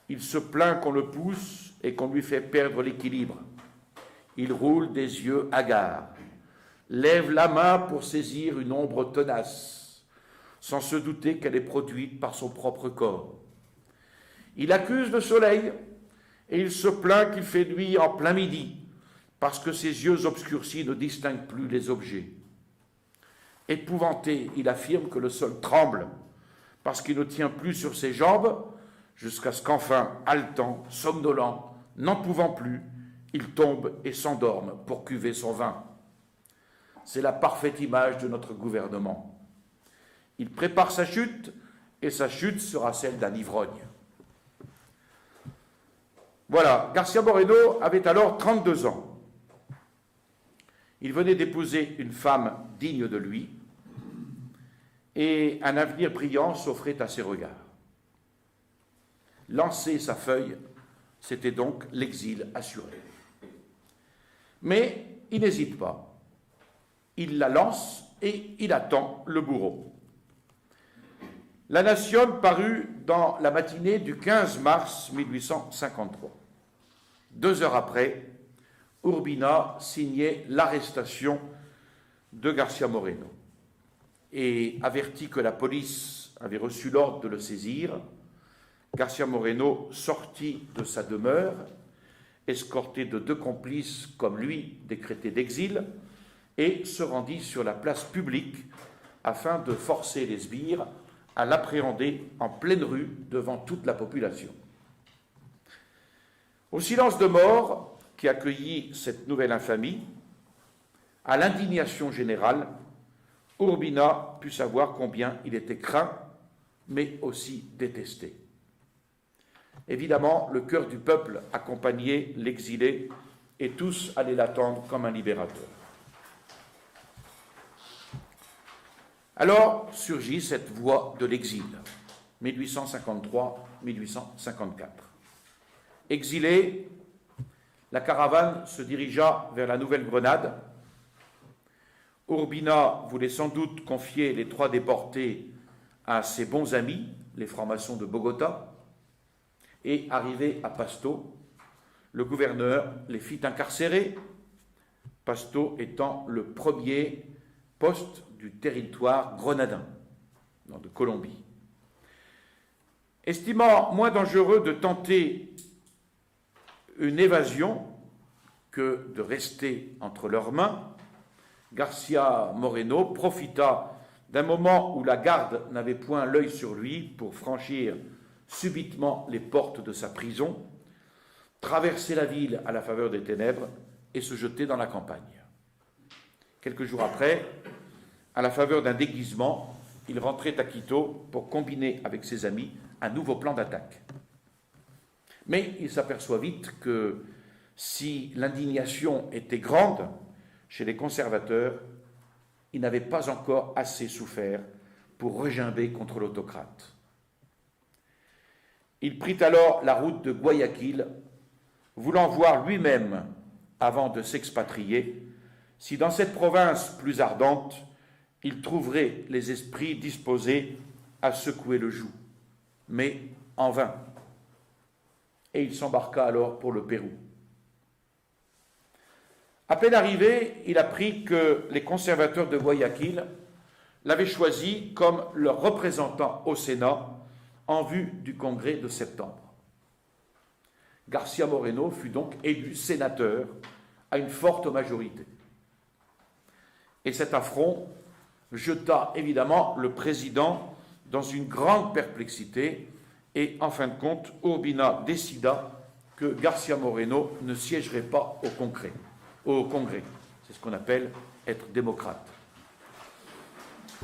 il se plaint qu'on le pousse et qu'on lui fait perdre l'équilibre. Il roule des yeux hagards, lève la main pour saisir une ombre tenace, sans se douter qu'elle est produite par son propre corps. Il accuse le soleil et il se plaint qu'il fait nuit en plein midi, parce que ses yeux obscurcis ne distinguent plus les objets. Épouvanté, il affirme que le sol tremble, parce qu'il ne tient plus sur ses jambes, jusqu'à ce qu'enfin, haletant, somnolent, n'en pouvant plus, il tombe et s'endorme pour cuver son vin. C'est la parfaite image de notre gouvernement. Il prépare sa chute, et sa chute sera celle d'un ivrogne. Voilà, García Moreno avait alors 32 ans. Il venait d'épouser une femme digne de lui, et un avenir brillant s'offrait à ses regards. Lancer sa feuille, c'était donc l'exil assuré. Mais il n'hésite pas. Il la lance et il attend le bourreau. La Nation parut dans la matinée du 15 mars 1853. 2 heures après, Urbina signait l'arrestation de García Moreno et averti que la police avait reçu l'ordre de le saisir, García Moreno sortit de sa demeure, escorté de 2 complices comme lui décrétés d'exil, et se rendit sur la place publique afin de forcer les sbires à l'appréhender en pleine rue devant toute la population. Au silence de mort qui accueillit cette nouvelle infamie, à l'indignation générale, Urbina put savoir combien il était craint, mais aussi détesté. Évidemment, le cœur du peuple accompagnait l'exilé et tous allaient l'attendre comme un libérateur. Alors surgit cette voie de l'exil, 1853-1854. Exilé, la caravane se dirigea vers la Nouvelle-Grenade. Urbina voulait sans doute confier les 3 déportés à ses bons amis, les francs-maçons de Bogota, et arrivé à Pasto, le gouverneur les fit incarcérer, Pasto étant le premier poste du territoire grenadin, de Colombie. Estimant moins dangereux de tenter une évasion que de rester entre leurs mains, García Moreno profita d'un moment où la garde n'avait point l'œil sur lui pour franchir subitement les portes de sa prison, traverser la ville à la faveur des ténèbres et se jeter dans la campagne. Quelques jours après, à la faveur d'un déguisement, il rentrait à Quito pour combiner avec ses amis un nouveau plan d'attaque. Mais il s'aperçoit vite que si l'indignation était grande chez les conservateurs, il n'avait pas encore assez souffert pour regimber contre l'autocrate. Il prit alors la route de Guayaquil, voulant voir lui-même, avant de s'expatrier, si dans cette province plus ardente, il trouverait les esprits disposés à secouer le joug. Mais en vain. Et il s'embarqua alors pour le Pérou. À peine arrivé, il apprit que les conservateurs de Guayaquil l'avaient choisi comme leur représentant au Sénat en vue du congrès de septembre. García Moreno fut donc élu sénateur à une forte majorité. Et cet affront jeta évidemment le président dans une grande perplexité et en fin de compte, Urbina décida que García Moreno ne siégerait pas au Congrès. C'est ce qu'on appelle être démocrate.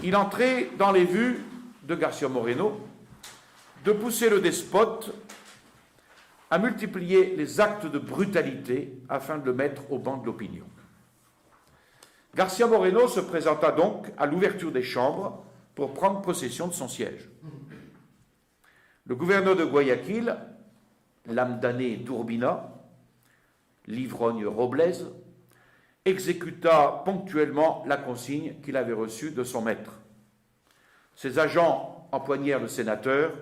Il entrait dans les vues de García Moreno de pousser le despote à multiplier les actes de brutalité afin de le mettre au banc de l'opinion. García Moreno se présenta donc à l'ouverture des chambres pour prendre possession de son siège. Le gouverneur de Guayaquil, l'âme damnée d'Urbina, l'ivrogne Robles, exécuta ponctuellement la consigne qu'il avait reçue de son maître. Ses agents empoignèrent le sénateur,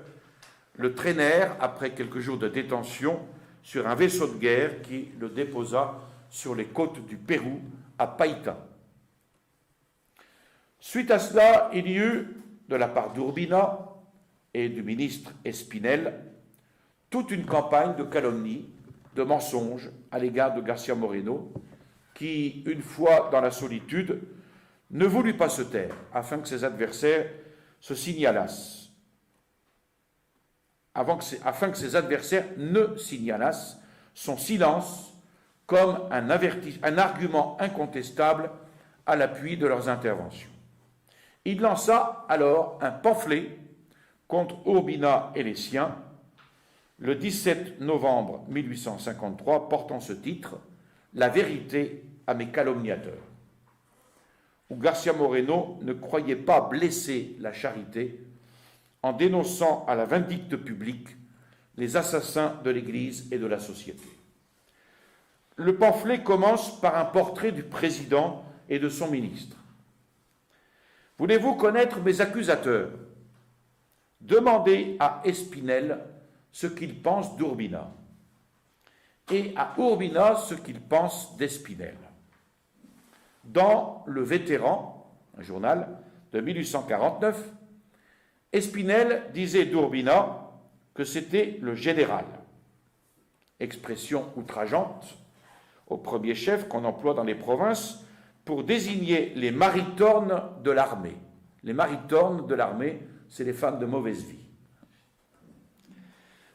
le traînèrent après quelques jours de détention sur un vaisseau de guerre qui le déposa sur les côtes du Pérou, à Païta. Suite à cela, il y eut, de la part d'Urbina et du ministre Espinel, toute une campagne de calomnie, de mensonges à l'égard de García Moreno, qui, une fois dans la solitude, ne voulut pas se taire, afin que ses adversaires se signalassent. Afin que ses adversaires ne signalassent son silence comme un argument incontestable à l'appui de leurs interventions. Il lança alors un pamphlet contre Urbina et les siens, le 17 novembre 1853, portant ce titre « La vérité à mes calomniateurs », où García Moreno ne croyait pas blesser la charité en dénonçant à la vindicte publique les assassins de l'Église et de la société. Le pamphlet commence par un portrait du président et de son ministre. « Voulez-vous connaître mes accusateurs ? Demandez à Espinel ce qu'il pense d'Urbina et à Urbina ce qu'il pense d'Espinel. » Dans Le Vétéran, un journal de 1849, Espinel disait d'Urbina que c'était le général, expression outrageante au premier chef qu'on emploie dans les provinces pour désigner les maritornes de l'armée. Les maritornes de l'armée, c'est les femmes de mauvaise vie.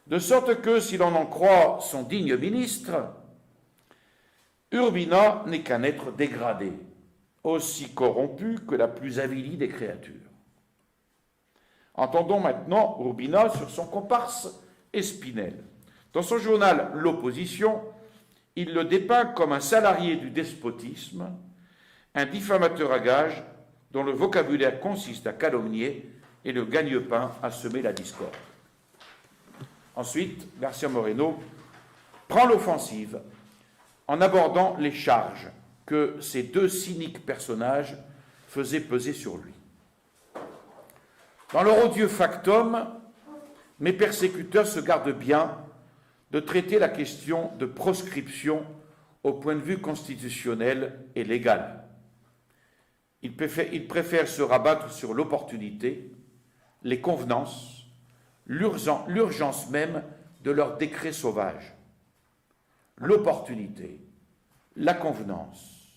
De sorte que, si l'on en croit son digne ministre, Urbina n'est qu'un être dégradé, aussi corrompu que la plus avilie des créatures. Entendons maintenant Urbina sur son comparse Espinel. Dans son journal L'Opposition, il le dépeint comme un salarié du despotisme, un diffamateur à gages dont le vocabulaire consiste à calomnier et le gagne-pain à semer la discorde. Ensuite, García Moreno prend l'offensive en abordant les charges que ces deux cyniques personnages faisaient peser sur lui. Dans leur odieux factum, mes persécuteurs se gardent bien de traiter la question de proscription au point de vue constitutionnel et légal. Ils préfèrent se rabattre sur l'opportunité, les convenances, l'urgence même de leur décret sauvage. L'opportunité, la convenance.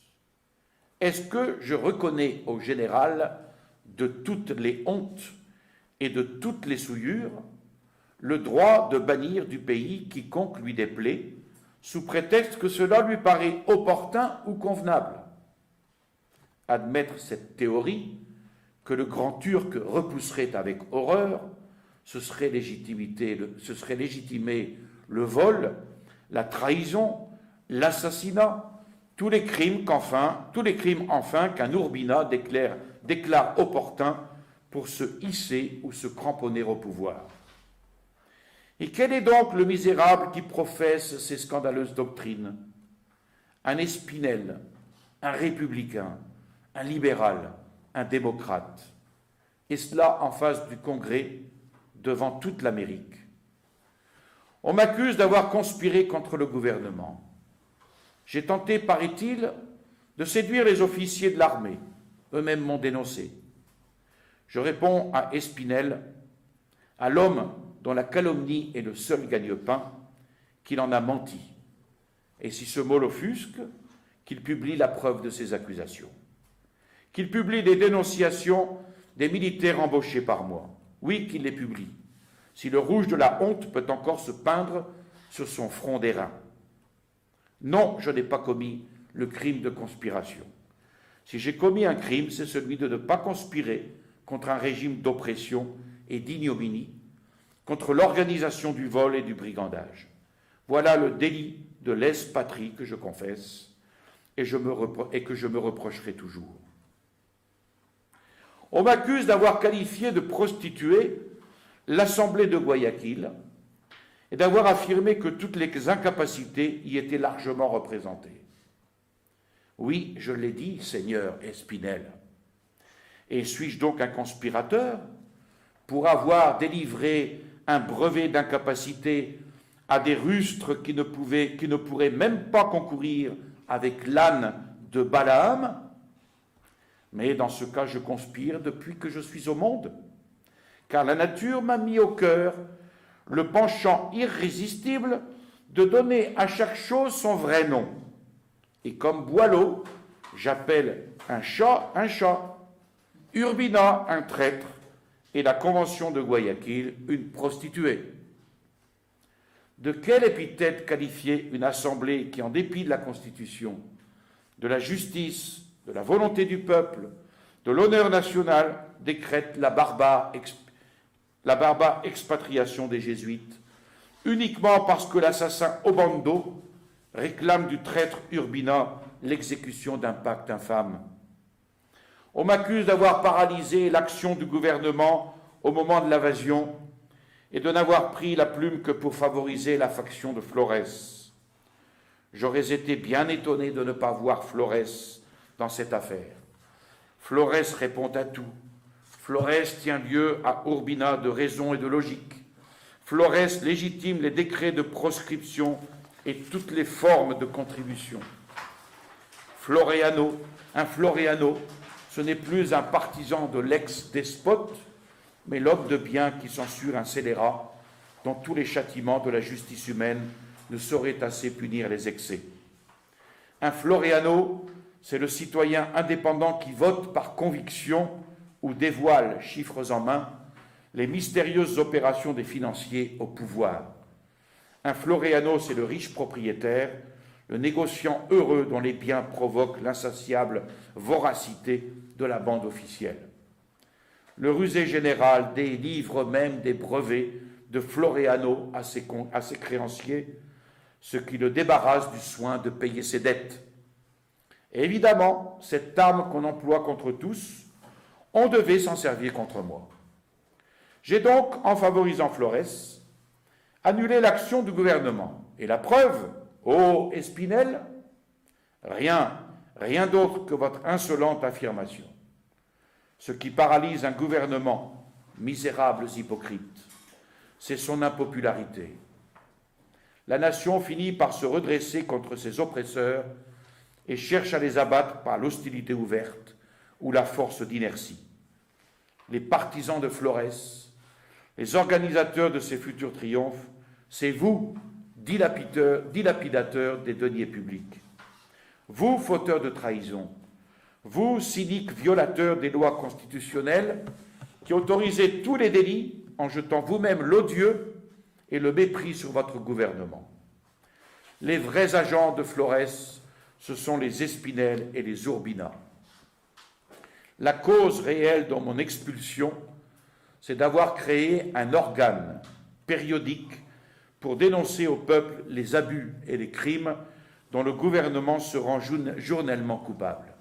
Est-ce que je reconnais au général de toutes les hontes et de toutes les souillures le droit de bannir du pays quiconque lui déplaît, sous prétexte que cela lui paraît opportun ou convenable? Admettre cette théorie que le grand Turc repousserait avec horreur, ce serait légitimer le vol, la trahison, l'assassinat, tous les crimes enfin qu'un Urbina déclare opportun pour se hisser ou se cramponner au pouvoir. Et quel est donc le misérable qui professe ces scandaleuses doctrines? Un Espinel, un républicain, un libéral, un démocrate. Et cela en face du Congrès, devant toute l'Amérique. On m'accuse d'avoir conspiré contre le gouvernement. J'ai tenté, paraît-il, de séduire les officiers de l'armée. Eux-mêmes m'ont dénoncé. Je réponds à Espinel, à l'homme dont la calomnie est le seul gagne-pain, qu'il en a menti. Et si ce mot l'offusque, qu'il publie la preuve de ses accusations. Qu'il publie des dénonciations des militaires embauchés par moi. Oui, qu'il les publie, si le rouge de la honte peut encore se peindre sur son front d'airain. Non, je n'ai pas commis le crime de conspiration. Si j'ai commis un crime, c'est celui de ne pas conspirer contre un régime d'oppression et d'ignominie, contre l'organisation du vol et du brigandage. Voilà le délit de lèse-patrie que je confesse et que je me reprocherai toujours. On m'accuse d'avoir qualifié de prostituée l'Assemblée de Guayaquil et d'avoir affirmé que toutes les incapacités y étaient largement représentées. Oui, je l'ai dit, Seigneur Espinel. Et suis-je donc un conspirateur pour avoir délivré un brevet d'incapacité à des rustres qui ne pourraient même pas concourir avec l'âne de Balaam? Mais dans ce cas, je conspire depuis que je suis au monde, car la nature m'a mis au cœur le penchant irrésistible de donner à chaque chose son vrai nom. Et comme Boileau, j'appelle un chat, Urbina, un traître, et la Convention de Guayaquil, une prostituée. De quelle épithète qualifier une assemblée qui, en dépit de la Constitution, de la justice, de la volonté du peuple, de l'honneur national, décrète la barbare expatriation des Jésuites, uniquement parce que l'assassin Obando réclame du traître Urbina l'exécution d'un pacte infâme. On m'accuse d'avoir paralysé l'action du gouvernement au moment de l'invasion et de n'avoir pris la plume que pour favoriser la faction de Flores. J'aurais été bien étonné de ne pas voir Flores dans cette affaire. Flores répond à tout. Flores tient lieu à Urbina de raison et de logique. Flores légitime les décrets de proscription et toutes les formes de contribution. Un Floreano, ce n'est plus un partisan de l'ex-despote, mais l'homme de bien qui censure un scélérat dont tous les châtiments de la justice humaine ne sauraient assez punir les excès. Un Floreano, c'est le citoyen indépendant qui vote par conviction ou dévoile, chiffres en main, les mystérieuses opérations des financiers au pouvoir. Un Floreano, c'est le riche propriétaire, le négociant heureux dont les biens provoquent l'insatiable voracité de la bande officielle. Le rusé général délivre même des brevets de Floreano à ses créanciers, ce qui le débarrasse du soin de payer ses dettes. Et évidemment, cette arme qu'on emploie contre tous, on devait s'en servir contre moi. J'ai donc, en favorisant Flores, annulé l'action du gouvernement. Et la preuve, ô Espinel, rien d'autre que votre insolente affirmation. Ce qui paralyse un gouvernement, misérables hypocrites, c'est son impopularité. La nation finit par se redresser contre ses oppresseurs et cherche à les abattre par l'hostilité ouverte ou la force d'inertie. Les partisans de Flores, les organisateurs de ces futurs triomphes, c'est vous, dilapidateurs des deniers publics. Vous, fauteurs de trahison, vous, cyniques violateurs des lois constitutionnelles, qui autorisez tous les délits en jetant vous-même l'odieux et le mépris sur votre gouvernement. Les vrais agents de Flores, ce sont les Espinel et les Urbina. La cause réelle de mon expulsion, c'est d'avoir créé un organe périodique pour dénoncer au peuple les abus et les crimes dont le gouvernement se rend journellement coupable.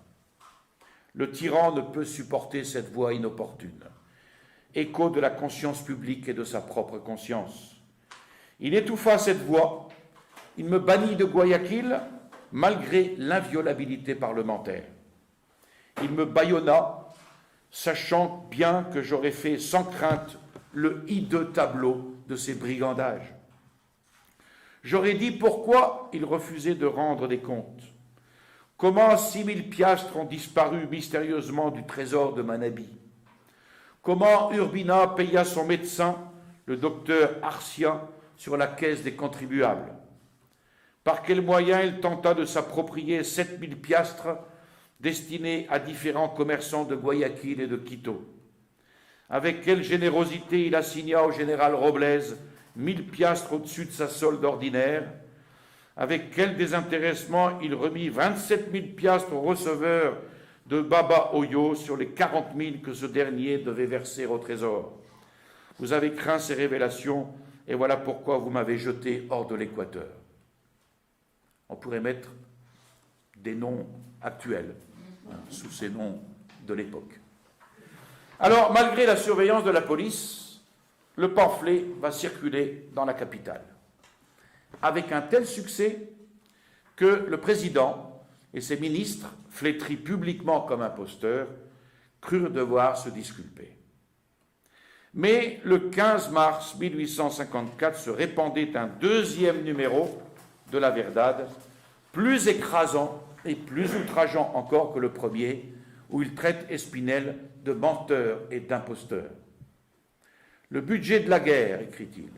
Le tyran ne peut supporter cette voix inopportune, écho de la conscience publique et de sa propre conscience. Il étouffa cette voix, il me bannit de Guayaquil malgré l'inviolabilité parlementaire. Il me bâillonna, sachant bien que j'aurais fait sans crainte le hideux tableau de ses brigandages. J'aurais dit pourquoi il refusait de rendre des comptes. Comment 6000 piastres ont disparu mystérieusement du trésor de Manabi. Comment Urbina paya son médecin, le docteur Arcia, sur la caisse des contribuables. Par quels moyens il tenta de s'approprier 7000 piastres destinés à différents commerçants de Guayaquil et de Quito. Avec quelle générosité il assigna au général Robles 1000 piastres au-dessus de sa solde ordinaire. Avec quel désintéressement il remit 27 000 piastres au receveur de Baba Oyo sur les 40 000 que ce dernier devait verser au trésor. Vous avez craint ces révélations et voilà pourquoi vous m'avez jeté hors de l'Équateur. On pourrait mettre des noms actuels sous ces noms de l'époque. Alors, malgré la surveillance de la police, le pamphlet va circuler dans la capitale, avec un tel succès que le président et ses ministres, flétris publiquement comme imposteurs, crurent devoir se disculper. Mais le 15 mars 1854 se répandait un deuxième numéro de la Verdad, plus écrasant et plus outrageant encore que le premier, où il traite Espinel de menteur et d'imposteur. Le budget de la guerre, écrit-il,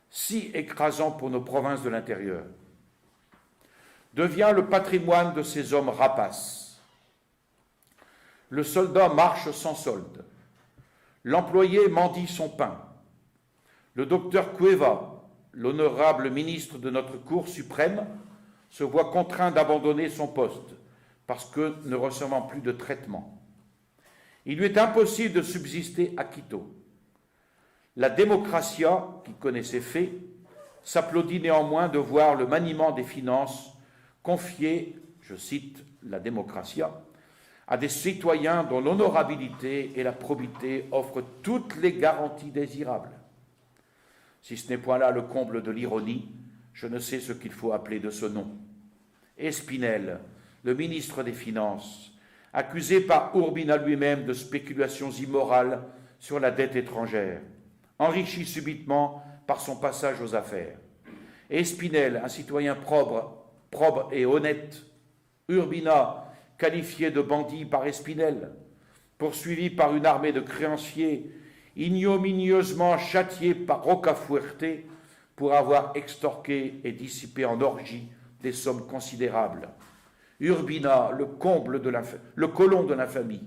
si écrasant pour nos provinces de l'intérieur, devient le patrimoine de ces hommes rapaces. Le soldat marche sans solde. L'employé mendie son pain. Le docteur Cueva, l'honorable ministre de notre Cour suprême, se voit contraint d'abandonner son poste parce que ne recevant plus de traitement. Il lui est impossible de subsister à Quito. La démocratia, qui connaît ses faits, s'applaudit néanmoins de voir le maniement des finances confié, je cite la démocratia, à des citoyens dont l'honorabilité et la probité offrent toutes les garanties désirables. Si ce n'est point là le comble de l'ironie, je ne sais ce qu'il faut appeler de ce nom. Espinel, le ministre des Finances, accusé par Urbina lui-même de spéculations immorales sur la dette étrangère, enrichi subitement par son passage aux affaires. Espinel, un citoyen probe et honnête. Urbina, qualifié de bandit par Espinel, poursuivi par une armée de créanciers, ignominieusement châtié par Rocafuerte pour avoir extorqué et dissipé en orgie des sommes considérables. Urbina, le colon de l'infamie,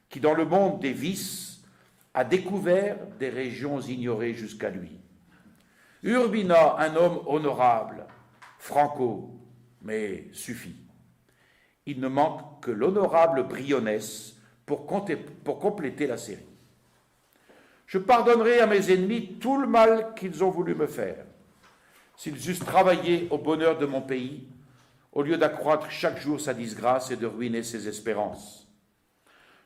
qui dans le monde des vices a découvert des régions ignorées jusqu'à lui. Urbina, un homme honorable, franco, mais suffit. Il ne manque que l'honorable Briones pour compléter la série. Je pardonnerai à mes ennemis tout le mal qu'ils ont voulu me faire, s'ils eussent travaillé au bonheur de mon pays, au lieu d'accroître chaque jour sa disgrâce et de ruiner ses espérances.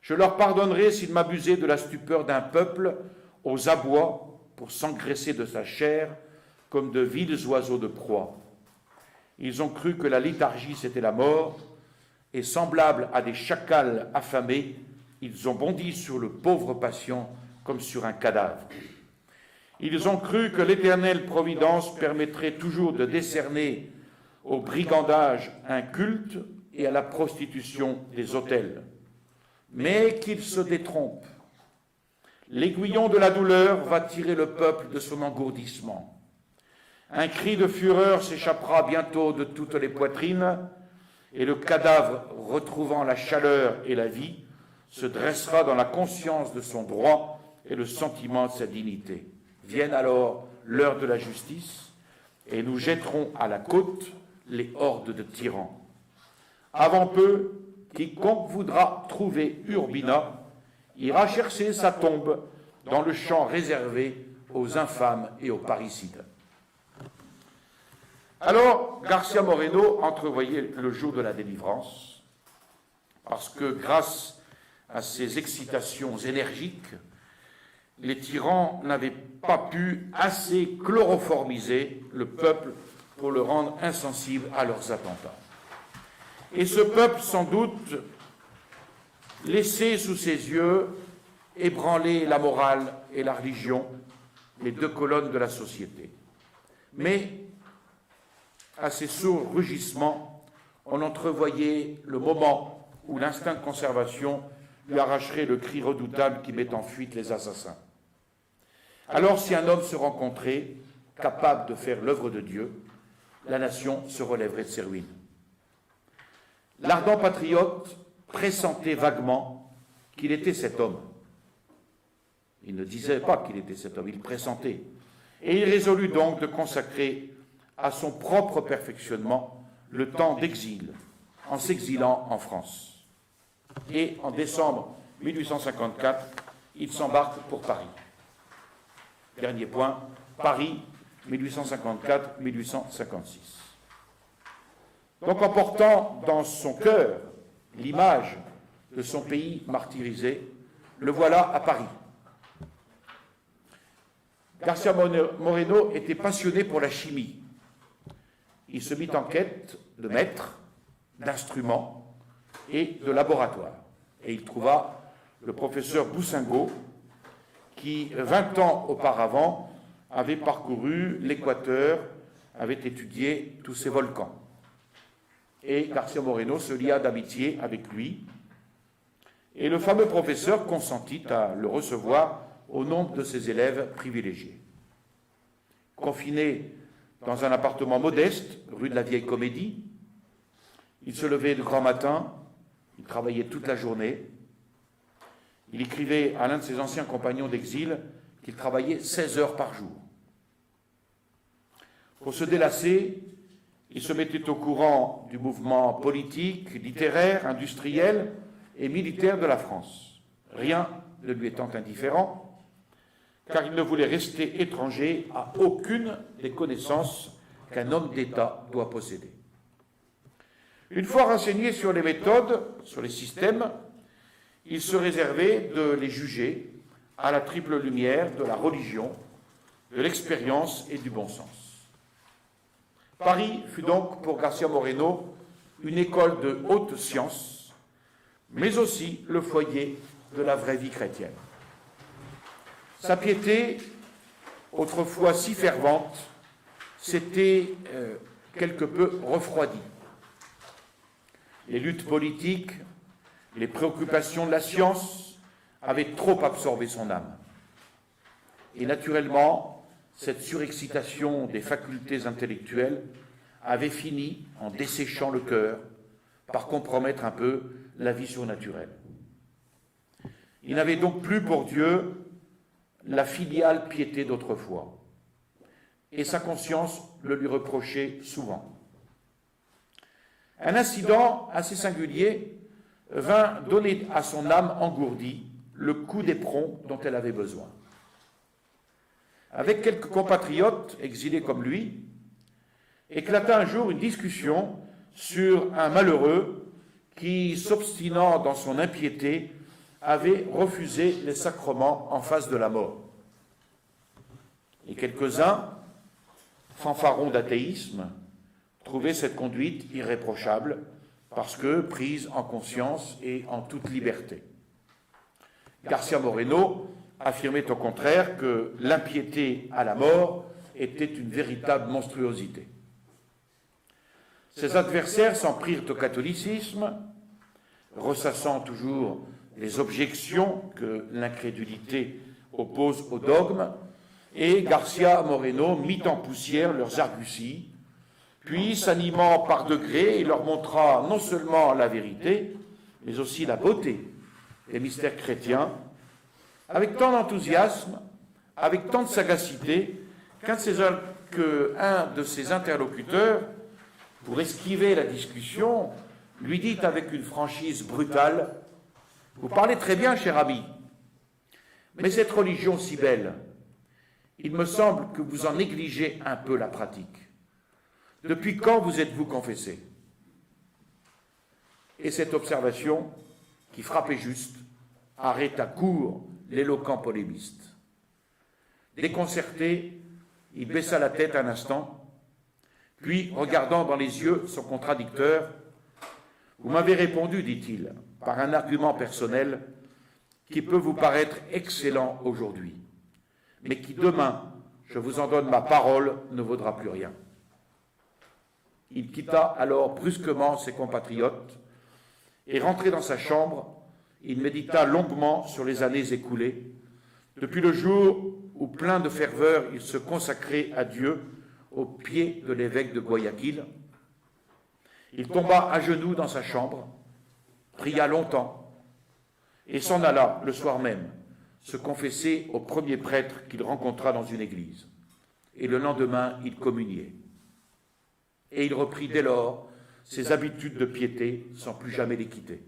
Je leur pardonnerai s'ils m'abusaient de la stupeur d'un peuple aux abois pour s'engraisser de sa chair comme de vils oiseaux de proie. Ils ont cru que la léthargie c'était la mort, et semblables à des chacals affamés, ils ont bondi sur le pauvre patient comme sur un cadavre. Ils ont cru que l'éternelle providence permettrait toujours de décerner au brigandage un culte et à la prostitution des autels. Mais qu'ils se détrompent. L'aiguillon de la douleur va tirer le peuple de son engourdissement. Un cri de fureur s'échappera bientôt de toutes les poitrines, et le cadavre, retrouvant la chaleur et la vie, se dressera dans la conscience de son droit et le sentiment de sa dignité. Vienne alors l'heure de la justice, et nous jetterons à la côte les hordes de tyrans. Avant peu, quiconque voudra trouver Urbina ira chercher sa tombe dans le champ réservé aux infâmes et aux parricides. Alors, Garcia Moreno entrevoyait le jour de la délivrance, parce que grâce à ses excitations énergiques, les tyrans n'avaient pas pu assez chloroformiser le peuple pour le rendre insensible à leurs attentats. Et ce peuple, sans doute, laissait sous ses yeux ébranler la morale et la religion, les deux colonnes de la société. Mais, à ces sourds rugissements, on entrevoyait le moment où l'instinct de conservation lui arracherait le cri redoutable qui met en fuite les assassins. Alors, si un homme se rencontrait, capable de faire l'œuvre de Dieu, la nation se relèverait de ses ruines. L'ardent patriote pressentait vaguement qu'il était cet homme. Il ne disait pas qu'il était cet homme, il pressentait. Et il résolut donc de consacrer à son propre perfectionnement le temps d'exil, en s'exilant en France. Et en décembre 1854, il s'embarque pour Paris. Dernier point, Paris, 1854-1856. Donc en portant dans son cœur l'image de son pays martyrisé, le voilà à Paris. Garcia Moreno était passionné pour la chimie. Il se mit en quête de maîtres, d'instruments et de laboratoires. Et il trouva le professeur Boussingault, qui, 20 ans auparavant, avait parcouru l'Équateur, avait étudié tous ces volcans. Et Garcia Moreno se lia d'amitié avec lui. Et le fameux professeur consentit à le recevoir au nombre de ses élèves privilégiés. Confiné dans un appartement modeste, rue de la Vieille Comédie, il se levait de grand matin, il travaillait toute la journée. Il écrivait à l'un de ses anciens compagnons d'exil qu'il travaillait 16 heures par jour. Pour se délasser, il se mettait au courant du mouvement politique, littéraire, industriel et militaire de la France, rien ne lui étant indifférent, car il ne voulait rester étranger à aucune des connaissances qu'un homme d'État doit posséder. Une fois renseigné sur les méthodes, sur les systèmes, il se réservait de les juger à la triple lumière de la religion, de l'expérience et du bon sens. Paris fut donc pour Garcia Moreno une école de haute science, mais aussi le foyer de la vraie vie chrétienne. Sa piété, autrefois si fervente, s'était quelque peu refroidie. Les luttes politiques, les préoccupations de la science avaient trop absorbé son âme. Et naturellement, cette surexcitation des facultés intellectuelles avait fini, en desséchant le cœur, par compromettre un peu la vie surnaturelle. Il n'avait donc plus pour Dieu la filiale piété d'autrefois, et sa conscience le lui reprochait souvent. Un incident assez singulier vint donner à son âme engourdie le coup d'éperon dont elle avait besoin. Avec quelques compatriotes exilés comme lui, éclata un jour une discussion sur un malheureux qui, s'obstinant dans son impiété, avait refusé les sacrements en face de la mort. Et quelques-uns, fanfarons d'athéisme, trouvaient cette conduite irréprochable parce que prise en conscience et en toute liberté. Garcia Moreno affirmait au contraire que l'impiété à la mort était une véritable monstruosité. Ses adversaires s'en prirent au catholicisme, ressassant toujours les objections que l'incrédulité oppose au dogme, et Garcia Moreno mit en poussière leurs arguties, puis, s'animant par degrés, il leur montra non seulement la vérité, mais aussi la beauté des mystères chrétiens, avec tant d'enthousiasme, avec tant de sagacité, qu'un de ses interlocuteurs, pour esquiver la discussion, lui dit avec une franchise brutale, « Vous parlez très bien, cher ami, mais cette religion si belle, il me semble que vous en négligez un peu la pratique. Depuis quand vous êtes-vous confessé ?» Et cette observation, qui frappait juste, arrêta court l'éloquent polémiste. Déconcerté, il baissa la tête un instant, puis, regardant dans les yeux son contradicteur, « Vous m'avez répondu, dit-il, par un argument personnel qui peut vous paraître excellent aujourd'hui, mais qui demain, je vous en donne ma parole, ne vaudra plus rien. » Il quitta alors brusquement ses compatriotes et, rentré dans sa chambre, il médita longuement sur les années écoulées, depuis le jour où, plein de ferveur, il se consacrait à Dieu aux pieds de l'évêque de Guayaquil. Il tomba à genoux dans sa chambre, pria longtemps et s'en alla le soir même se confesser au premier prêtre qu'il rencontra dans une église. Et le lendemain, il communiait. Et il reprit dès lors ses habitudes de piété sans plus jamais les quitter.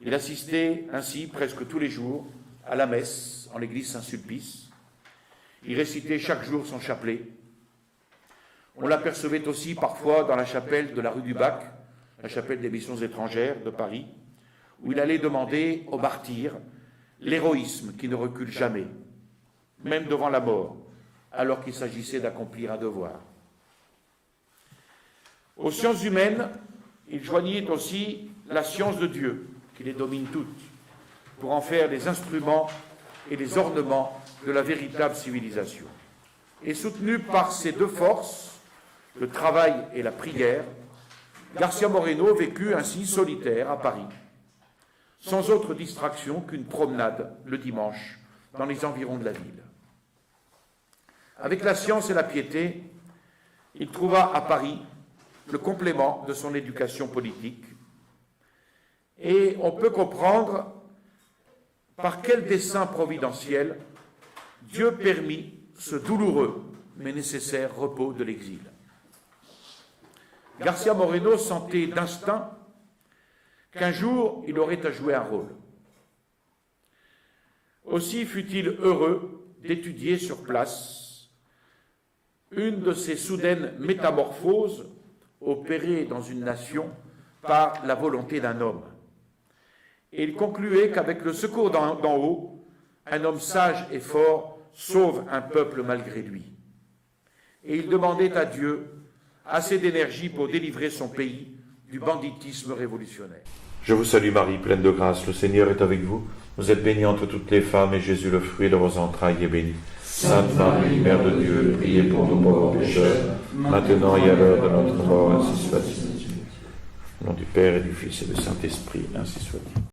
Il assistait ainsi presque tous les jours à la messe en l'église Saint-Sulpice. Il récitait chaque jour son chapelet. On l'apercevait aussi parfois dans la chapelle de la rue du Bac, la chapelle des missions étrangères de Paris, où il allait demander aux martyrs l'héroïsme qui ne recule jamais, même devant la mort, alors qu'il s'agissait d'accomplir un devoir. Aux sciences humaines, il joignit aussi la science de Dieu, qui les domine toutes, pour en faire les instruments et les ornements de la véritable civilisation. Et soutenu par ces deux forces, le travail et la prière, Garcia Moreno vécut ainsi solitaire à Paris, sans autre distraction qu'une promenade le dimanche dans les environs de la ville. Avec la science et la piété, il trouva à Paris le complément de son éducation politique, et on peut comprendre par quel dessein providentiel Dieu permit ce douloureux mais nécessaire repos de l'exil. Garcia Moreno sentait d'instinct qu'un jour il aurait à jouer un rôle. Aussi fut-il heureux d'étudier sur place une de ces soudaines métamorphoses opérées dans une nation par la volonté d'un homme. Et il concluait qu'avec le secours d'en haut, un homme sage et fort sauve un peuple malgré lui. Et il demandait à Dieu assez d'énergie pour délivrer son pays du banditisme révolutionnaire. Je vous salue Marie, pleine de grâce, le Seigneur est avec vous. Vous êtes bénie entre toutes les femmes, et Jésus, le fruit de vos entrailles, est béni. Sainte Marie, Mère de Dieu, priez pour nous pauvres pécheurs, maintenant et à l'heure de notre mort, ainsi soit-il. Au nom du Père et du Fils et du Saint-Esprit, ainsi soit-il.